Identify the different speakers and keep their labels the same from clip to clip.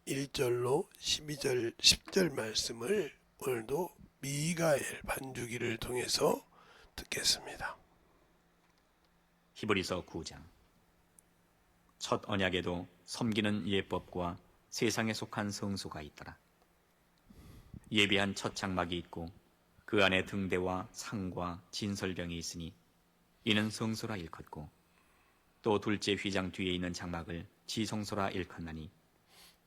Speaker 1: 1절로 12절, 10절 말씀을 오늘도 미가엘 반주기를 통해서 듣겠습니다.
Speaker 2: 히브리서 9장. 첫 언약에도 섬기는 예법과 세상에 속한 성소가 있더라. 예비한 첫 장막이 있고 그 안에 등대와 상과 진설병이 있으니 이는 성소라 일컫고, 또 둘째 휘장 뒤에 있는 장막을 지성소라 일컫나니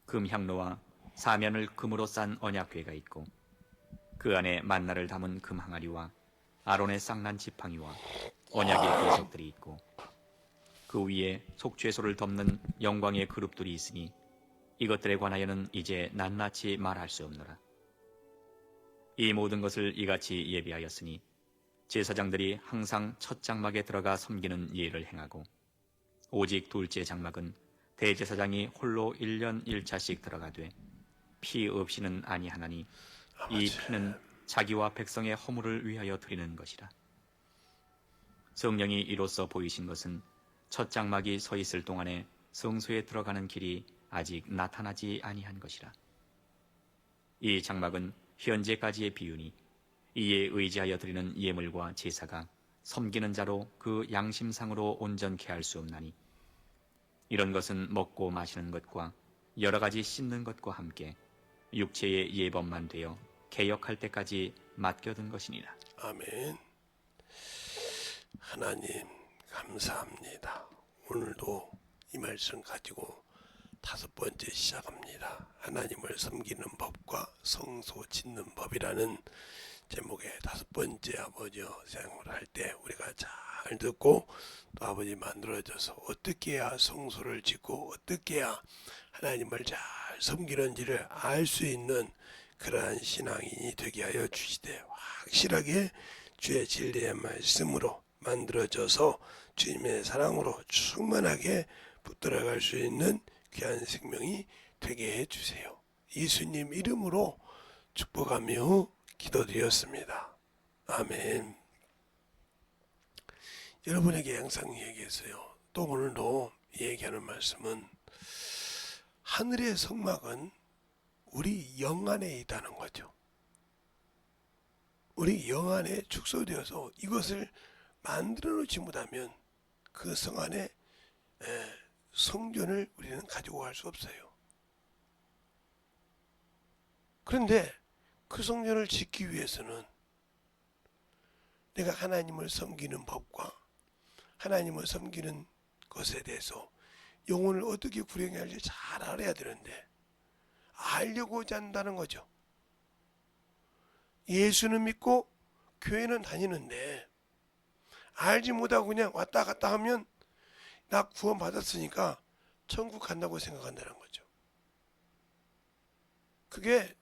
Speaker 2: 금 향로와 사면을 금으로 싼 언약궤가 있고 그 안에 만나를 담은 금 항아리와 아론의 쌍난 지팡이와 언약의 비석들이 있고 그 위에 속죄소를 덮는 영광의 그룹들이 있으니 이것들에 관하여는 이제 낱낱이 말할 수 없노라. 이 모든 것을 이같이 예비하였으니 제사장들이 항상 첫 장막에 들어가 섬기는 예를 행하고, 오직 둘째 장막은 대제사장이 홀로 1년 1차씩 들어가되 피 없이는 아니하나니 이 피는 자기와 백성의 허물을 위하여 드리는 것이라. 성령이 이로써 보이신 것은 첫 장막이 서 있을 동안에 성소에 들어가는 길이 아직 나타나지 아니한 것이라. 이 장막은 현재까지의 비유니 이에 의지하여 드리는 예물과 제사가 섬기는 자로 그 양심상으로 온전케 할 수 없나니, 이런 것은 먹고 마시는 것과 여러 가지 씻는 것과 함께 육체의 예법만 되어 개역할 때까지 맡겨둔 것이니라.
Speaker 1: 아멘. 하나님 감사합니다. 오늘도 이 말씀 가지고 5번째 시작합니다. 하나님을 섬기는 법과 성소 짓는 법이라는 제목의 5번째 아버지여 생각을 할 때 우리가 잘 듣고 또 아버지 만들어져서 어떻게 해야 성소를 짓고 어떻게 해야 하나님을 잘 섬기는지를 알 수 있는 그러한 신앙인이 되게 하여 주시되, 확실하게 주의 진리의 말씀으로 만들어져서 주님의 사랑으로 충만하게 붙들어갈 수 있는 귀한 생명이 되게 해주세요. 예수님 이름으로 축복하며 기도드렸습니다. 아멘. 여러분에게 항상 얘기했어요. 또 오늘도 얘기하는 말씀은 하늘의 성막은 우리 영 안에 있다는 거죠. 우리 영 안에 축소되어서 이것을 만들어 놓지 못하면 그 성 안에 성전을 우리는 가지고 갈 수 없어요. 그런데 그 성전을 짓기 위해서는 내가 하나님을 섬기는 법과 하나님을 섬기는 것에 대해서 영혼을 어떻게 구령해야 할지 잘 알아야 되는데 알려고자 한다는 거죠. 예수는 믿고 교회는 다니는데 알지 못하고 그냥 왔다 갔다 하면 나 구원 받았으니까 천국 간다고 생각한다는 거죠. 그게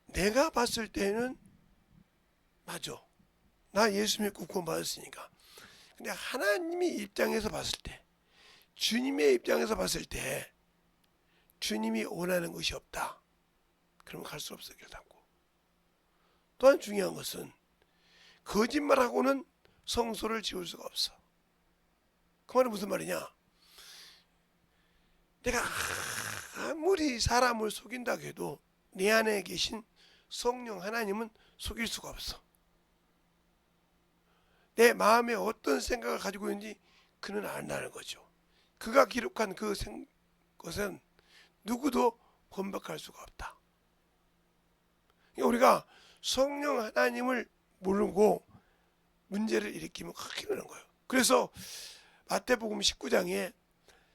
Speaker 1: 내가 봤을 때는 맞아. 나 예수 믿고 구원 받았으니까. 근데 하나님의 입장에서 봤을 때, 주님의 입장에서 봤을 때 주님이 원하는 것이 없다. 그러면 갈 수 없어, 결단코. 또한 중요한 것은 거짓말하고는 성소를 지을 수가 없어. 그 말은 무슨 말이냐? 내가 아무리 사람을 속인다고 해도 내 안에 계신 성령 하나님은 속일 수가 없어. 내 마음에 어떤 생각을 가지고 있는지 그는 안다는 거죠. 그가 기록한 그 것은 누구도 번복할 수가 없다. 그러니까 우리가 성령 하나님을 모르고 문제를 일으키면 크게 되는 거예요. 그래서 마태복음 19장에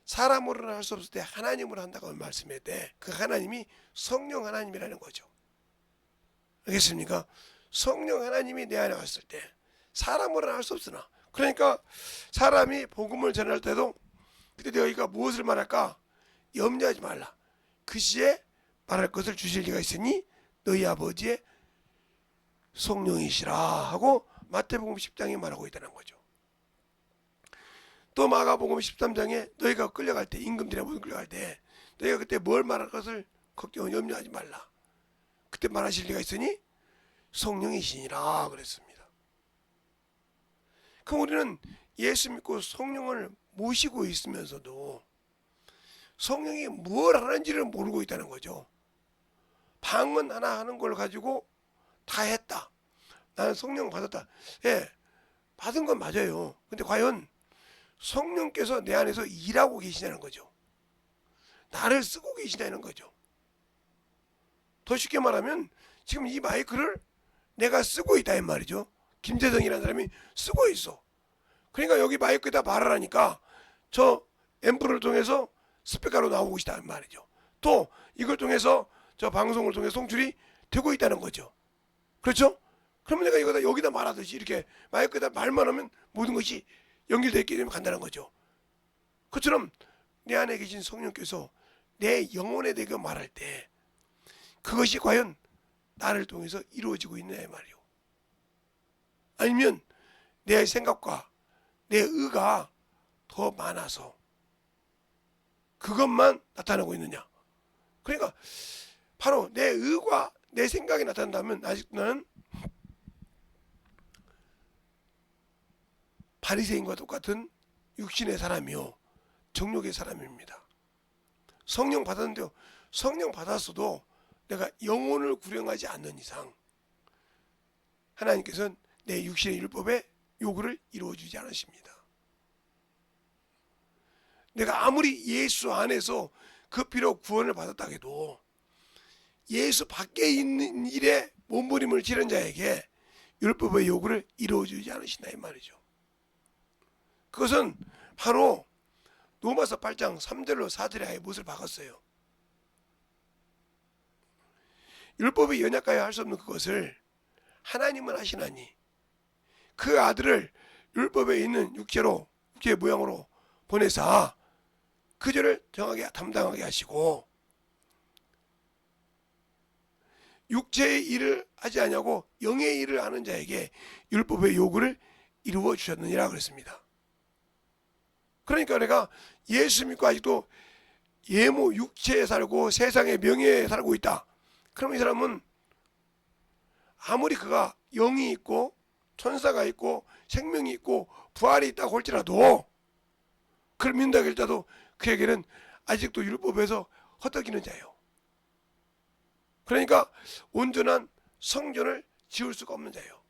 Speaker 1: 사람으로는 할 수 없을 때 하나님으로 한다고 말씀했대. 그 하나님이 성령 하나님이라는 거죠. 알겠습니까? 성령 하나님이 내 안에 왔을 때 사람으로는 할 수 없으나, 그러니까 사람이 복음을 전할 때도 그때 너희가 무엇을 말할까 염려하지 말라. 그 시에 말할 것을 주실 리가 있으니 너희 아버지의 성령이시라 하고 마태복음 10장에 말하고 있다는 거죠. 또 마가복음 13장에 너희가 끌려갈 때, 임금들의 모든 끌려갈 때 너희가 그때 뭘 말할 것을 염려하지 말라. 그때 말하실 리가 있으니 성령이시니라 그랬습니다. 그럼 우리는 예수 믿고 성령을 모시고 있으면서도 성령이 뭘 하는지를 모르고 있다는 거죠. 방언 하나 하는 걸 가지고 다 했다. 나는 성령 받았다. 예, 받은 건 맞아요. 근데 과연 성령께서 내 안에서 일하고 계시냐는 거죠. 나를 쓰고 계시냐는 거죠. 더 쉽게 말하면 지금 이 마이크를 내가 쓰고 있다 이 말이죠. 김재성이라는 사람이 쓰고 있어. 그러니까 여기 마이크에다 말하라니까 저 앰프를 통해서 스피커로 나오고 있다 이 말이죠. 또 이걸 통해서 저 방송을 통해 송출이 되고 있다는 거죠. 그렇죠? 그러면 내가 이거다 여기다 말하듯이 이렇게 마이크에다 말만 하면 모든 것이 연결되기 때문에 간다는 거죠. 그처럼 내 안에 계신 성령께서 내 영혼에 대해 말할 때 그것이 과연 나를 통해서 이루어지고 있느냐 말이요. 아니면 내 생각과 내 의가 더 많아서 그것만 나타나고 있느냐. 그러니까 바로 내 의가 내 생각이 나타난다면 아직도 나는 바리새인과 똑같은 육신의 사람이요 정욕의 사람입니다. 성령 받았는데요. 성령 받았어도 내가 영혼을 구령하지 않는 이상 하나님께서는 내 육신의 율법의 요구를 이루어주지 않으십니다. 내가 아무리 예수 안에서 그 피로 구원을 받았다 해도 예수 밖에 있는 일에 몸부림을 치는 자에게 율법의 요구를 이루어주지 않으신다 이 말이죠. 그것은 바로 로마서 8장 3절로 4절에 아예 못을 박았어요. 율법이 연약하여 할 수 없는 그것을 하나님은 하시나니 그 아들을 율법에 있는 육체의 모양으로 보내사 그 죄를 정하게 담당하게 하시고 육체의 일을 하지 아니하고 영의 일을 하는 자에게 율법의 요구를 이루어 주셨느니라 그랬습니다. 그러니까 내가 예수 믿고 아직도 예모 육체에 살고 세상의 명예에 살고 있다. 그럼 이 사람은 아무리 그가 영이 있고 천사가 있고 생명이 있고 부활이 있다고 할지라도 그를 믿는다고 할지라도 그에게는 아직도 율법에서 허덕이는 자예요. 그러니까 온전한 성전을 지을 수가 없는 자예요.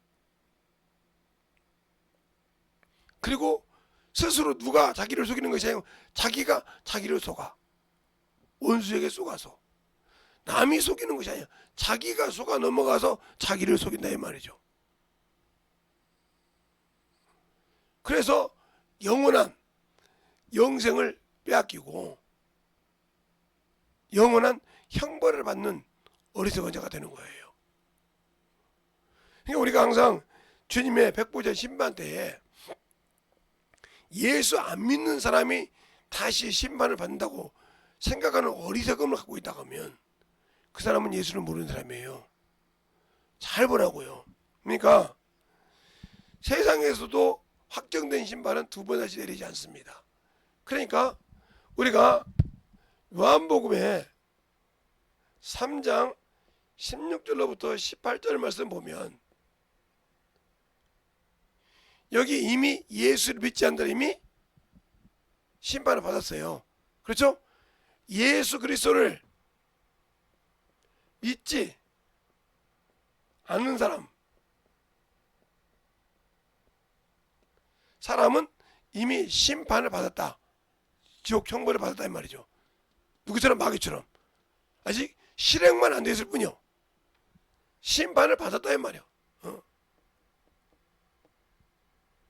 Speaker 1: 그리고 스스로 누가 자기를 속이는 것이 아니고 자기가 자기를 속아. 원수에게 속아서. 남이 속이는 것이 아니야. 자기가 속아 넘어가서 자기를 속인다 이 말이죠. 그래서 영원한 영생을 빼앗기고 영원한 형벌을 받는 어리석은 자가 되는 거예요. 그러니까 우리가 항상 주님의 백보자 심판 때에 예수 안 믿는 사람이 다시 심판을 받는다고 생각하는 어리석음을 갖고 있다고 하면 그 사람은 예수를 모르는 사람이에요. 잘 보라고요. 그러니까 세상에서도 확정된 심판은 두 번 다시 내리지 않습니다. 그러니까 우리가 요한복음에 3장 16절로부터 18절 말씀 보면 여기 이미 예수를 믿지 않는 이미 심판을 받았어요. 그렇죠? 예수 그리스도를 믿지 않는 사람은 이미 심판을 받았다. 지옥 형벌을 받았다 이 말이죠. 누구처럼 마귀처럼 아직 실행만 안 됐을 뿐이요. 심판을 받았다 이 말이요.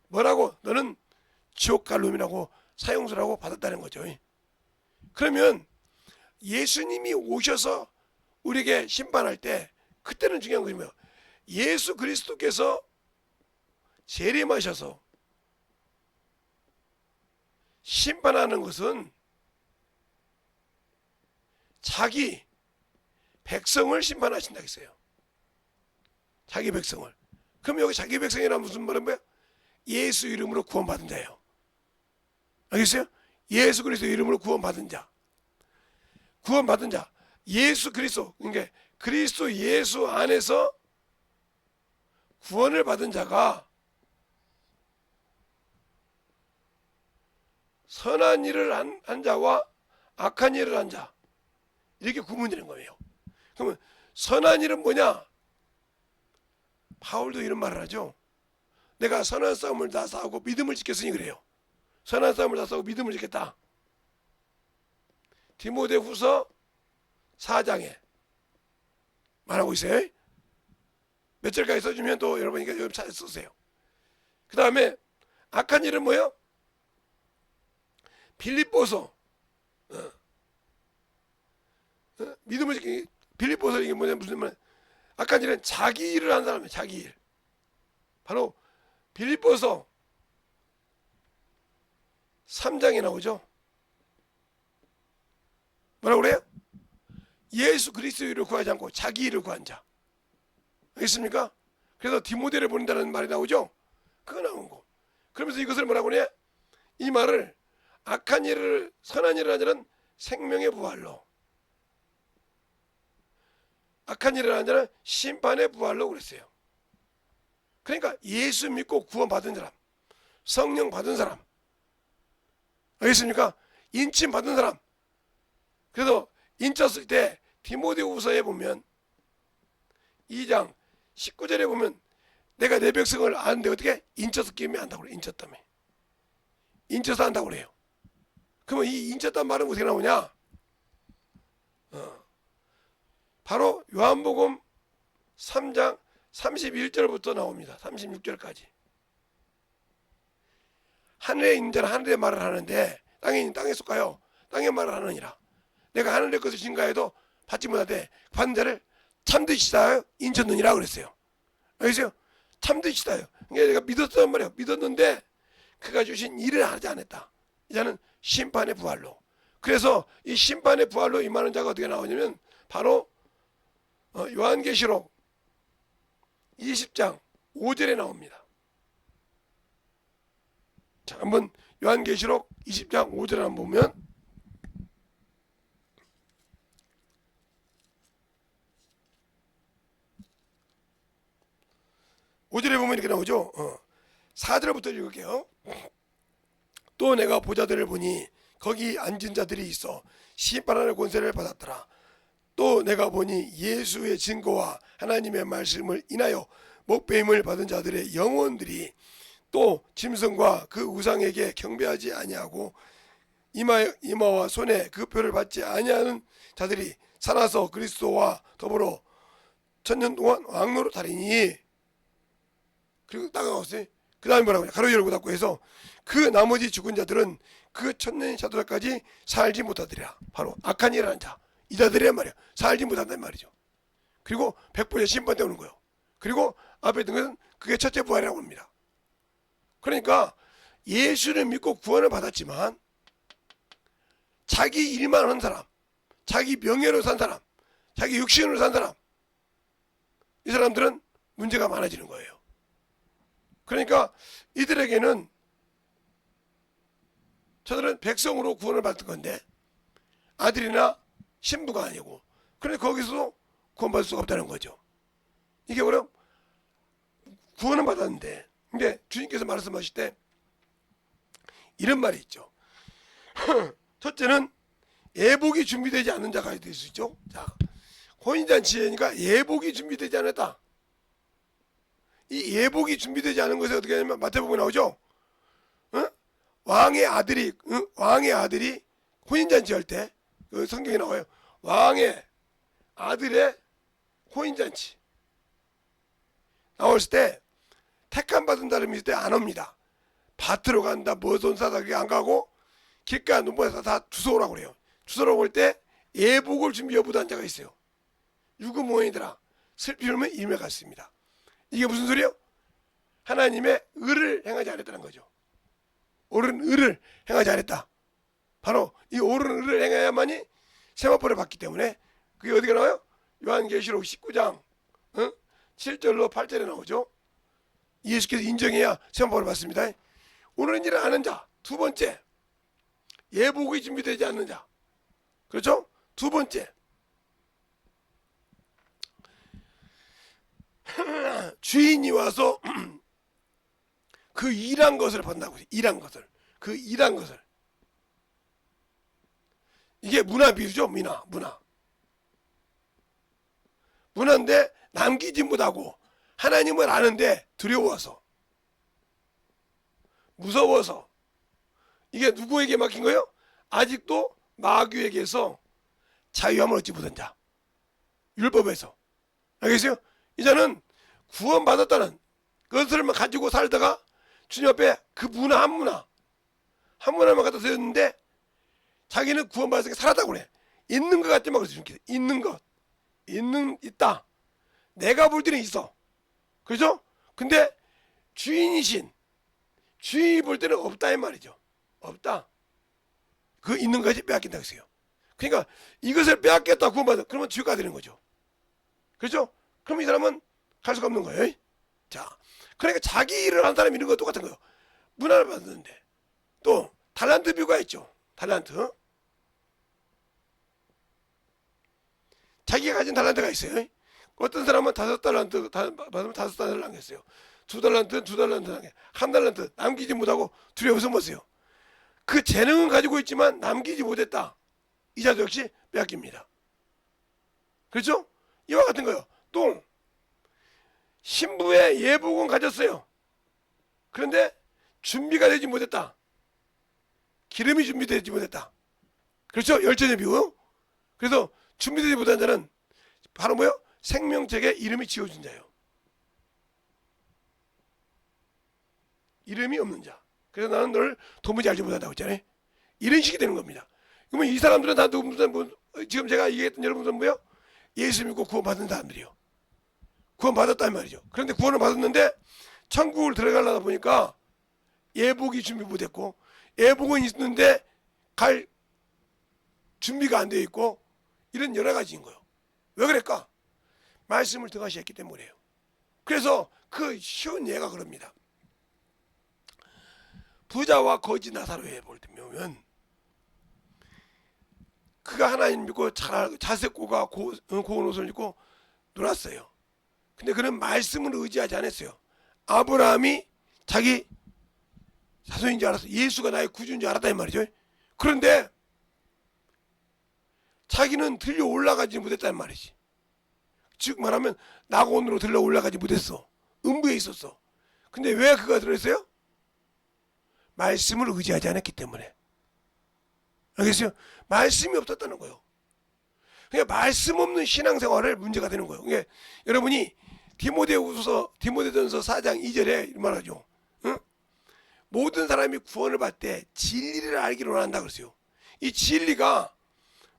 Speaker 1: 뭐라고? 너는 지옥 갈 놈이라고 사형수라고 받았다는 거죠. 그러면 예수님이 오셔서 우리에게 심판할 때 그때는 중요한 것이 뭐예요? 예수 그리스도께서 재림하셔서 심판하는 것은 자기 백성을 심판하신다 했어요. 자기 백성을. 그럼 여기 자기 백성이란 무슨 말은 뭐야? 예수 이름으로 구원받은 자예요. 알겠어요? 예수 그리스도 이름으로 구원받은 자. 구원받은 자. 예수 그리스도. 그러니까 그리스도 예수 안에서 구원을 받은 자가 선한 일을 한 자와 악한 일을 한 자, 이렇게 구분되는 거예요. 그러면 선한 일은 뭐냐? 바울도 이런 말을 하죠. 내가 선한 싸움을 다 싸우고 믿음을 지켰으니 그래요. 선한 싸움을 다 싸우고 믿음을 지켰다. 디모데후서 4장에 말하고 있어요. 몇 절까지 써주면 또 여러분이니까 여러분 잘 쓰세요. 그 다음에 악한 일은 뭐예요? 빌립보서 믿음을 지키기. 빌립보서 이게 뭐냐, 무슨 말? 악한 일은 자기 일을 하는 사람이에요. 자기 일. 바로 빌립보서 3장에 나오죠. 뭐라고 그래요? 예수 그리스도의 일을 구하지 않고 자기 일을 구한 자. 알겠습니까? 그래서 디모데를 보낸다는 말이 나오죠. 그거 나온 거. 그러면서 이것을 뭐라고 그래? 이 말을 악한 일을 선한 일을 하는 자는 생명의 부활로, 악한 일을 하는 자는 심판의 부활로 그랬어요. 그러니까 예수 믿고 구원 받은 사람, 성령 받은 사람, 알겠습니까? 인침 받은 사람. 그래서 인쳤을 때 디모데후서에 보면 2장 19절에 보면 내가 내 백성을 아는데 어떻게 인쳐서 끼면 안다고 그래요. 인쳤다며. 인쳐서 한다고 그래요. 그러면 이 인쳤단 말은 어떻게 나오냐? 바로 요한복음 3장 31절부터 나옵니다. 36절까지. 하늘에 있는 자는 하늘의 말을 하는데 땅에 있는 땅에 속하여 땅의 말을 하느니라. 내가 하늘의 것을 증가해도 받지 못하되 받는 자를 참듯이 다하여 인쳤느니라 그랬어요. 알겠어요? 참듯이 다하여. 그러니까 내가 믿었단 말이에요. 믿었는데 그가 주신 일을 하지 않았다. 이자는 심판의 부활로. 그래서 이 심판의 부활로 임하는 자가 어떻게 나오냐면 바로 요한계시록 20장 5절에 나옵니다. 자, 한번 요한계시록 20장 5절에 한번 보면 5절에 보면 이렇게 나오죠. 4절부터 읽을게요. 또 내가 보자들을 보니 거기 앉은 자들이 있어 심판하는 권세를 받았더라. 또 내가 보니 예수의 증거와 하나님의 말씀을 인하여 목배임을 받은 자들의 영혼들이 또 짐승과 그 우상에게 경배하지 아니하고 이마와 손에 그 표를 받지 아니하는 자들이 살아서 그리스도와 더불어 천년 동안 왕노릇하리니. 그리고 따가웠어요. 그 다음에 뭐라고 하냐? 가로 열고 닫고 해서 그 나머지 죽은 자들은 그 천년이 차도날까지 살지 못하더라. 바로 악한 일을 한 자, 이 자들이란 말이야. 살지 못한단 말이죠. 그리고 백보자 심판 때 오는 거예요. 그리고 앞에 든 것은 그게 첫째 부활이라고 합니다. 그러니까 예수를 믿고 구원을 받았지만 자기 일만 한 사람, 자기 명예로 산 사람, 자기 육신으로 산 사람, 이 사람들은 문제가 많아지는 거예요. 그러니까 이들에게는 저들은 백성으로 구원을 받을 건데 아들이나 신부가 아니고, 그런데 거기서도 구원받을 수가 없다는 거죠. 이게 뭐냐? 구원은 받았는데, 근데 주님께서 말씀하실 때 이런 말이 있죠. 첫째는 예복이 준비되지 않은 자가 될 수 있죠. 자, 혼인잔치니까 예복이 준비되지 않았다. 이 예복이 준비되지 않은 것에 어떻게 하냐면 마태복음에 나오죠. 왕의 아들이 혼인잔치 할 때 그 성경에 나와요. 왕의 아들의 혼인잔치 나왔을 때 택함 받은 사람이 있을 때 안 옵니다. 밭으로 간다, 뭐돈 사다 그게 안 가고 길가 눈보에서 다 주워오라고 그래요. 주워오라고 할 때 예복을 준비 여부한 자가 있어요. 유구모인들아 슬피 울면 임에 갔습니다. 이게 무슨 소리예요? 하나님의 의를 행하지 않았다는 거죠. 옳은 의를 행하지 않았다. 바로 이 옳은 의를 행해야만이 세마포를 받기 때문에 그게 어디가 나와요? 요한계시록 19장 7절로 8절에 나오죠. 예수께서 인정해야 세마포를 받습니다. 옳은 일을 아는 자. 두 번째, 예복이 준비되지 않는 자. 그렇죠? 두 번째, 주인이 와서 그 일한 것을 받는다고 해요. 일한 것을. 그 일한 것을. 이게 문화 비유죠. 문화인데 남기지 못하고 하나님을 아는데 두려워서, 무서워서, 이게 누구에게 맡긴 거예요? 아직도 마귀에게서 자유함을 얻지 못한 자, 율법에서. 알겠어요? 이제는 구원받았다는 그것을만 가지고 살다가 주님 앞에 그 문화 한 문화만 갖다 드렸는데 자기는 구원받았으니까 살았다고 그래. 있는 것 같지만 그래서 주님께서 있다. 내가 볼 때는 있어. 그죠? 근데 주인이 볼 때는 없다 이 말이죠. 없다. 그 있는 것까지 빼앗긴다 그랬어요. 그러니까 이것을 빼앗겼다 구원받아. 그러면 지옥가 되는 거죠. 그렇죠? 그럼 이 사람은 갈 수가 없는 거예요. 자, 그러니까 자기 일을 한 사람이 이런 거 똑같은 거예요. 문화를 받았는데 또 달란트 비유가 있죠. 달란트. 자기가 가진 달란트가 있어요. 어떤 사람은 5달란트 받으면 5달란트를 남겼어요. 2달란트 남겨. 1달란트 남기지 못하고 두려워서 못어요. 그 재능은 가지고 있지만 남기지 못했다. 이 자도 역시 빼앗깁니다. 그렇죠? 이와 같은 거요. 또 신부의 예복은 가졌어요. 그런데 준비가 되지 못했다. 기름이 준비되지 못했다. 그렇죠? 열전의 비유. 그래서 준비되지 못한 자는 바로 뭐요? 생명책에 이름이 지워진 자예요. 이름이 없는 자. 그래서 나는 널 도무지 알지 못한다고 했잖아요. 이런 식이 되는 겁니다. 그러면 이 사람들은 다 지금 제가 얘기했던 여러분들은 뭐요? 예수 믿고 구원받은 사람들이요. 구원받았단 말이죠. 그런데 구원을 받았는데 천국을 들어가려다 보니까 예복이 준비 못했고, 예복은 있는데 갈 준비가 안 되어 있고, 이런 여러 가지인 거예요. 왜 그럴까? 말씀을 등하시했기 때문이에요. 그래서 그 쉬운 예가 그럽니다. 부자와 거지 나사로에 볼 때면 그가 하나님 믿고 자색고가 고운 옷을 입고 놀았어요. 근데 그는 말씀을 의지하지 않았어요. 아브라함이 자기 자손인 줄 알았어. 예수가 나의 구주인 줄 알았다 이 말이죠. 그런데 자기는 들려 올라가지 못했단 말이지. 즉 말하면 낙원으로 들려 올라가지 못했어. 음부에 있었어. 근데 왜 그가 들어있어요? 말씀을 의지하지 않았기 때문에. 알겠어요? 말씀이 없었다는 거예요. 그러니까 말씀 없는 신앙생활을 문제가 되는 거예요. 그러니까 여러분이 디모데전서 4장 2절에 말하죠. 응? 모든 사람이 구원을 받을 때 진리를 알기를 원한다 그랬어요. 이 진리가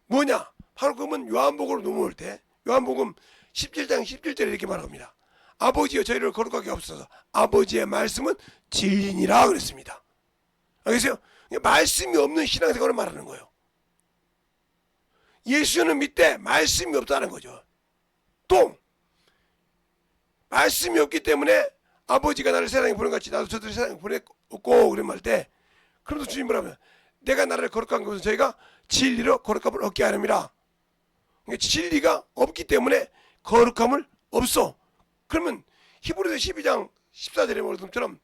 Speaker 1: 뭐냐? 바로 그러면 요한복음으로 넘어올 때 요한복음 17장 17절에 이렇게 말합니다. 아버지여 저희를 거룩하게 하옵소서. 아버지의 말씀은 진리니라 그랬습니다. 알겠어요? 말씀이 없는 신앙생활을 말하는 거예요. 예수는 믿되 말씀이 없다는 거죠. 또 말씀이 없기 때문에 아버지가 나를 세상에 보낸 같이 나도 저들을 세상에 보냈고 그런 말 때, 그러면서 주님 뭐라면 내가 나를 거룩한 것은 저희가 진리로 거룩함을 얻게 하렵니다. 그러니까 진리가 없기 때문에 거룩함을 없어. 그러면 히브리서 12장 14절에 말한 것처럼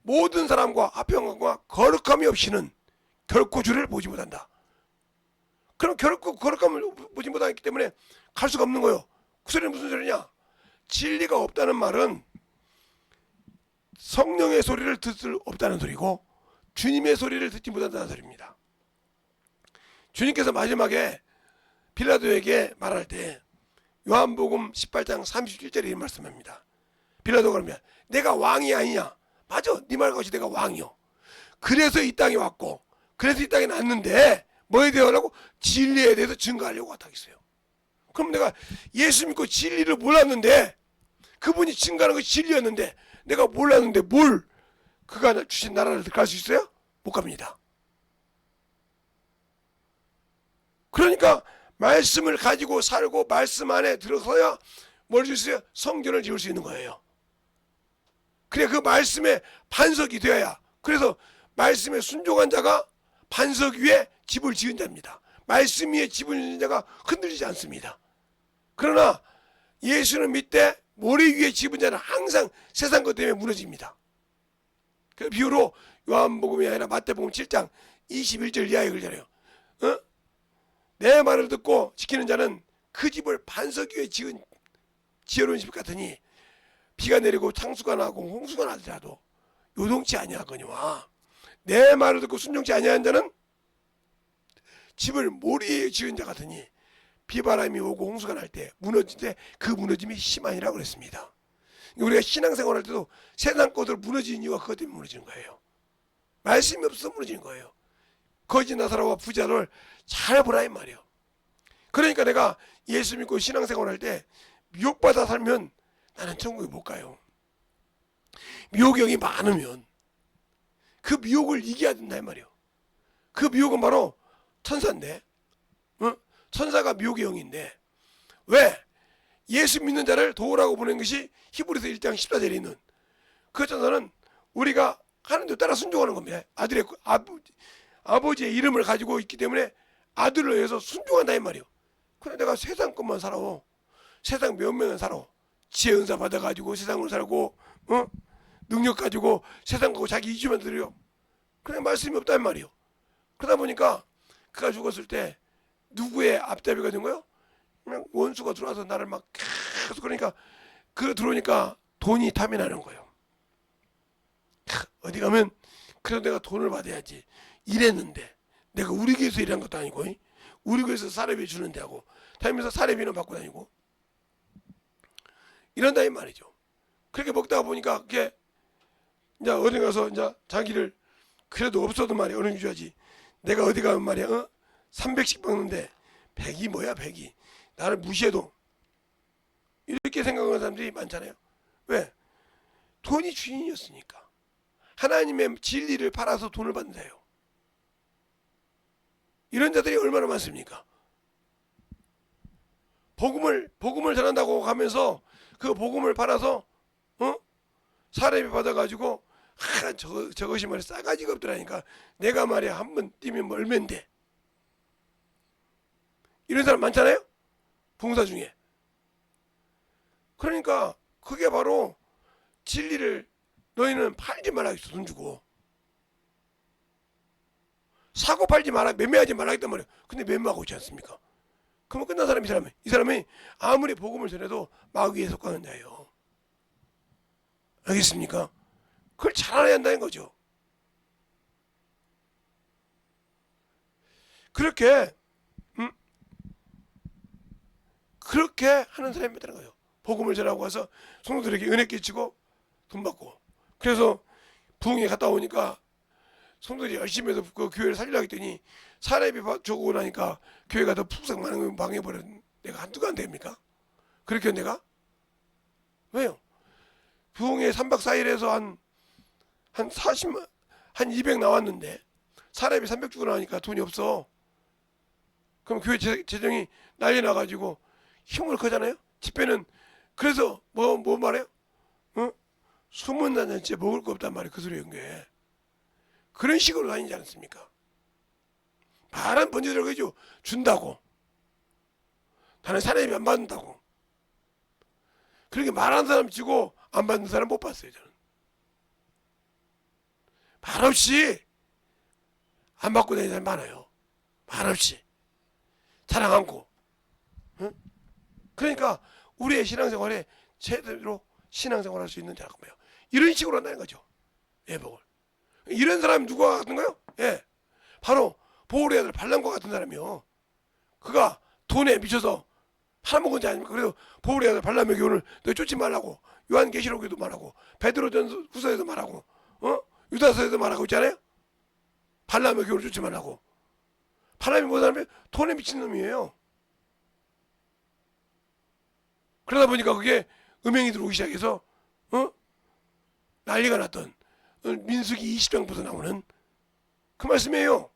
Speaker 1: 모든 사람과 합평과 거룩함이 없이는 결코 주를 보지 못한다. 그럼 결코 거룩함을 보지 못하기 때문에 갈 수가 없는 거예요. 그 소리는 무슨 소리냐? 진리가 없다는 말은 성령의 소리를 듣을 수 없다는 소리고 주님의 소리를 듣지 못한다는 소리입니다. 주님께서 마지막에 빌라도에게 말할 때 요한복음 18장 37절에 이 말씀합니다. 빌라도가 그러면 내가 왕이 아니냐? 맞아, 네 말같이 내가 왕이요. 그래서 이 땅에 왔고 그래서 이 땅에 났는데 뭐에 대해 하려고? 진리에 대해서 증거하려고 왔다 했어요. 그럼 내가 예수 믿고 진리를 몰랐는데 그분이 증거하는 것이 진리였는데 내가 몰랐는데 뭘 그가 주신 나라를 갈 수 있어요? 못 갑니다. 그러니까 말씀을 가지고 살고 말씀 안에 들어서야 뭘 줄 수 있어요? 성전을 지을 수 있는 거예요. 그래 그 말씀의 반석이 되어야, 그래서 말씀에 순종한 자가 반석 위에 집을 지은 자입니다. 말씀 위에 집을 지은 자가 흔들리지 않습니다. 그러나 예수는 믿되 모래 위에 집은 자는 항상 세상 것 때문에 무너집니다. 그 비유로 요한복음이 아니라 마태복음 7장 21절 이하에 그러잖아요. 내 말을 듣고 지키는 자는 그 집을 반석 위에 지어놓은 집 같으니 비가 내리고 창수가 나고 홍수가 나더라도 요동치 아니하거니와 내 말을 듣고 순종치 아니한 자는 집을 모리 위에 지은 자 같으니 비바람이 오고 홍수가 날 때 무너질 때 그 무너짐이 심하니라고 그랬습니다. 우리가 신앙생활 할 때도 세상 것으로 무너지는 이유가 그것 때문에 무너지는 거예요. 말씀이 없어서 무너지는 거예요. 거지 나사로와 부자를 잘 보라 이 말이에요. 그러니까 내가 예수 믿고 신앙생활 할 때 미혹받아 살면 나는 천국에 못 가요. 미혹의 영이 많으면 그 미혹을 이겨야 된다 이 말이에요. 그 미혹은 바로 천사인데, 천사가 미혹의 영인데, 왜? 예수 믿는 자를 도우라고 보낸 것이 히브리서 1장 14절에 있는 그 천사는 우리가 하는 대로 따라 순종하는 겁니다. 아버지의 이름을 가지고 있기 때문에 아들을 위해서 순종한다 이 말이에요. 그래 내가 세상 것만 살아. 세상 몇몇만 살아. 지혜 은사 받아가지고 세상으로 살고, 능력 가지고 세상 거고 자기 이주만 들여. 그래 말씀이 없단 말이에요. 그러다 보니까 그가 죽었을 때 누구의 앞잡이가 된 거예요? 그냥 원수가 들어와서 나를 막 계속 그러니까 들어오니까 돈이 탐이 나는 거예요. 어디 가면 그래도 내가 돈을 받아야지 이랬는데 내가 우리 교회에서 일한 것도 아니고 우리 교회에서 사례비 주는데 하고 다니면서 사례비는 받고 다니고 이런다 이 말이죠. 그렇게 먹다가 보니까 그게 이제 어디 가서 이제 자기를 그래도 없어도 말이야 어느 줘야지. 내가 어디 가면 말이야 300씩 먹는데 100이 뭐야 100이 나를 무시해도 이렇게 생각하는 사람들이 많잖아요. 왜? 돈이 주인이었으니까. 하나님의 진리를 팔아서 돈을 받는다요. 이런 자들이 얼마나 많습니까? 복음을 전한다고 하면서 그 복음을 팔아서 사례비 받아가지고 저것이 말이야 싸가지가 없더라니까. 내가 말이야 한 번 뛰면 멀면돼. 이런 사람 많잖아요. 봉사 중에. 그러니까 그게 바로 진리를 너희는 팔지 말라 했어. 돈 주고 사고 팔지 마라 매매하지 말라 했단 말이에요. 근데 매매하고 있지 않습니까? 그러면 끝난 사람이 이 사람이 아무리 복음을 전해도 마귀에 속하는 자예요. 알겠습니까? 그걸 잘 알아야 한다는 거죠. 그렇게 하는 사람이 있다는 거예요. 복음을 전하고 가서 성도들에게 은혜 끼치고 돈 받고. 그래서 부흥회 갔다 오니까 성도들이 열심히 해서 그 교회를 살리려고 했더니 사례비 주고 나니까 교회가 더 푹싹 망해버린 내가 한두가 안 됩니까? 그렇게 내가? 왜요? 부흥회 3박 4일에서 한 40만, 한 200 나왔는데 사례비 300 주고 나니까 돈이 없어. 그럼 교회 재정이 난리 나가지고 힘을 거잖아요? 집회는 그래서 뭐 말해요? 숨은 잔치 먹을 거 없단 말이에요. 그 소리 연게 그런 식으로 다니지 않습니까? 말은 번지더라고 해줘. 준다고. 나는 사례비 안 받는다고. 그렇게 말하는 사람 치고 안 받는 사람 못 봤어요. 저는. 말없이 안 받고 다니는 사람 많아요. 말없이. 자랑 않고. 그러니까 우리의 신앙생활에 제대로 신앙생활 할 수 있는 자라고 해요. 이런 식으로 한다는 거죠. 예복을. 이런 사람이 누가 같은 거요? 예. 바로 보울의 아들 발람과 같은 사람이요. 그가 돈에 미쳐서 팔아먹은 자 아닙니까? 그래서 보울의 아들 발람의 교훈을 너 쫓지 말라고 요한계시록에도 말하고 베드로전서 후서에도 말하고 유다서에도 말하고 있잖아요. 발람의 교훈을 쫓지 말라고. 발람이 뭐냐 하면 돈에 미친 놈이에요. 그러다 보니까 그게 음행이 들어오기 시작해서 난리가 났던 민수기 20장부터 나오는 그 말씀이에요.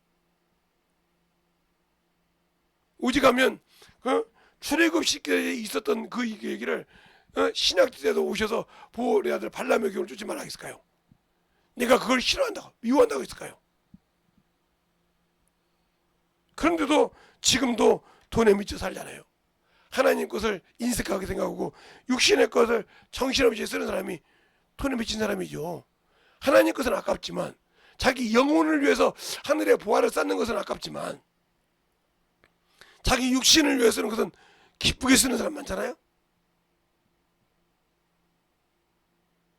Speaker 1: 오직하면 출애굽 시대에 있었던 그 얘기를 신약 때도 오셔서 보울의 아들 발람의 교훈을 쫓지 말라 했을까요? 내가 그걸 싫어한다고 미워한다고 했을까요? 그런데도 지금도 돈에 미쳐 살잖아요. 하나님 것을 인색하게 생각하고 육신의 것을 정신없이 쓰는 사람이 돈에 미친 사람이죠. 하나님 것은 아깝지만 자기 영혼을 위해서 하늘의 보화를 쌓는 것은 아깝지만 자기 육신을 위해서는 그것은 기쁘게 쓰는 사람 많잖아요.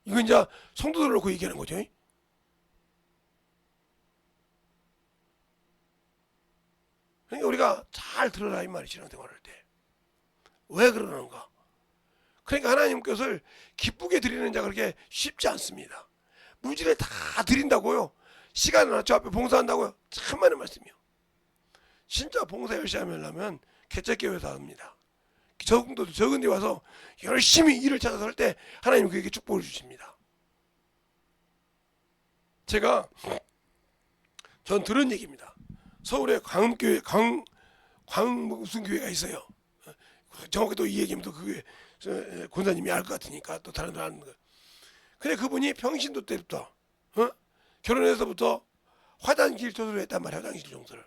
Speaker 1: 이건 이제 성도들을 놓고 얘기하는 거죠. 그러니까 우리가 잘 들어라 이 말이 신앙생활할 때. 왜 그러는가? 그러니까 하나님 것을 기쁘게 드리는 자가 그렇게 쉽지 않습니다. 물질을 다 드린다고요. 시간을 저 앞에 봉사한다고요. 참 많은 말씀이요. 진짜 봉사 열심히 하려면 개척교회에서 합니다. 적응도 적은 데 와서 열심히 일을 찾아서 할 때 하나님 그에게 축복을 주십니다. 제가 전 들은 얘기입니다. 서울에 광음교회 무슨 교회가 있어요. 정확히 또 이 얘기면 또 그게 권사님이 알 것 같으니까 또 다른 분 아는 거. 근데 그분이 평신도 때부터 결혼해서부터 화장실 조소를 했단 말이야. 화장실 청소를.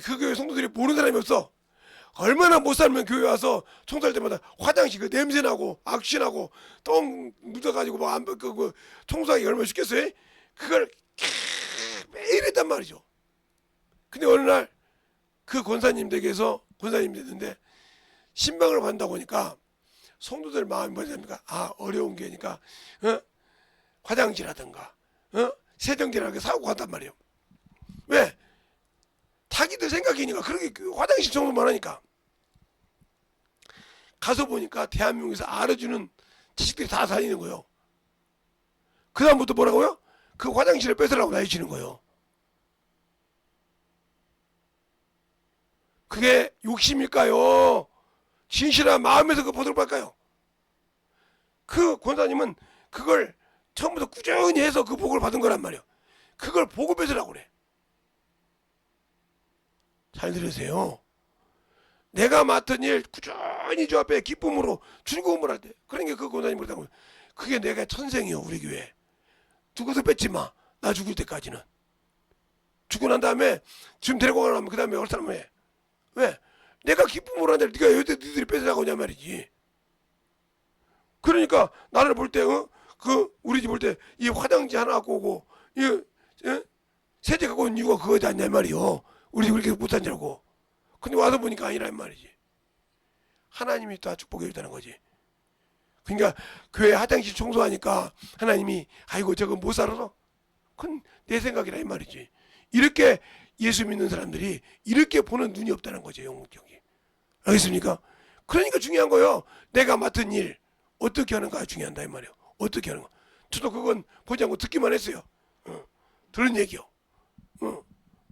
Speaker 1: 그 교회 성도들이 모르는 사람이 없어. 얼마나 못 살면 교회 와서 청소할 때마다 화장실 그 냄새나고 악취나고 똥 묻어가지고 막 안 그 청소하기 얼마나 쉽겠어요? 그걸 매일 했단 말이죠. 근데 어느 날 그 권사님 댁에서 권사님 됐는데 신방을 받는다고 하니까 성도들 마음이 뭐냐니까 어려운 게니까 화장실하든가 세정기라든가 사고 간단 말이에요. 왜? 자기들 생각이니까 그렇게 화장실 청소만 하니까. 가서 보니까 대한민국에서 알아주는 지식들이 다 다니는 거예요. 그 다음부터 뭐라고요? 그 화장실을 뺏으라고 난리치는 거예요. 그게 욕심일까요? 진실한 마음에서 그 보도록 할까요? 그 권사님은 그걸 처음부터 꾸준히 해서 그 복을 받은 거란 말이에요. 그걸 보고 뺏으라고 그래. 잘 들으세요. 내가 맡은 일 꾸준히 저 앞에 기쁨으로 즐거움을 할 때, 그러니까 그 권사님 그러다고, 그게 내가 천생이요. 우리 교회 누구도 뺏지 마. 나 죽을 때까지는. 죽고 난 다음에 지금 데리고 가려면 그 다음에 올 사람 왜? 왜? 내가 기쁨으로 하는데 네가 여태 니들이 뺏으라고 하냐 말이지. 그러니까 나를 볼 때 그 우리 집 볼 때 이 화장지 하나 갖고 오고 이 세제 갖고 온 이유가 그거지 않냐 말이요. 우리 집 그렇게 못하냐고. 근데 와서 보니까 아니란 말이지. 하나님이 다 축복해 주다는 거지. 그러니까 교회 화장실 청소하니까 하나님이 아이고 저거 못 살아서? 그건 내 생각이라 이 말이지. 이렇게 예수 믿는 사람들이 이렇게 보는 눈이 없다는 거죠. 영적이. 알겠습니까? 그러니까 중요한 거예요. 내가 맡은 일 어떻게 하는가 중요한다 이 말이에요. 어떻게 하는 거. 저도 그건 보지 않고 듣기만 했어요. 들은 얘기요.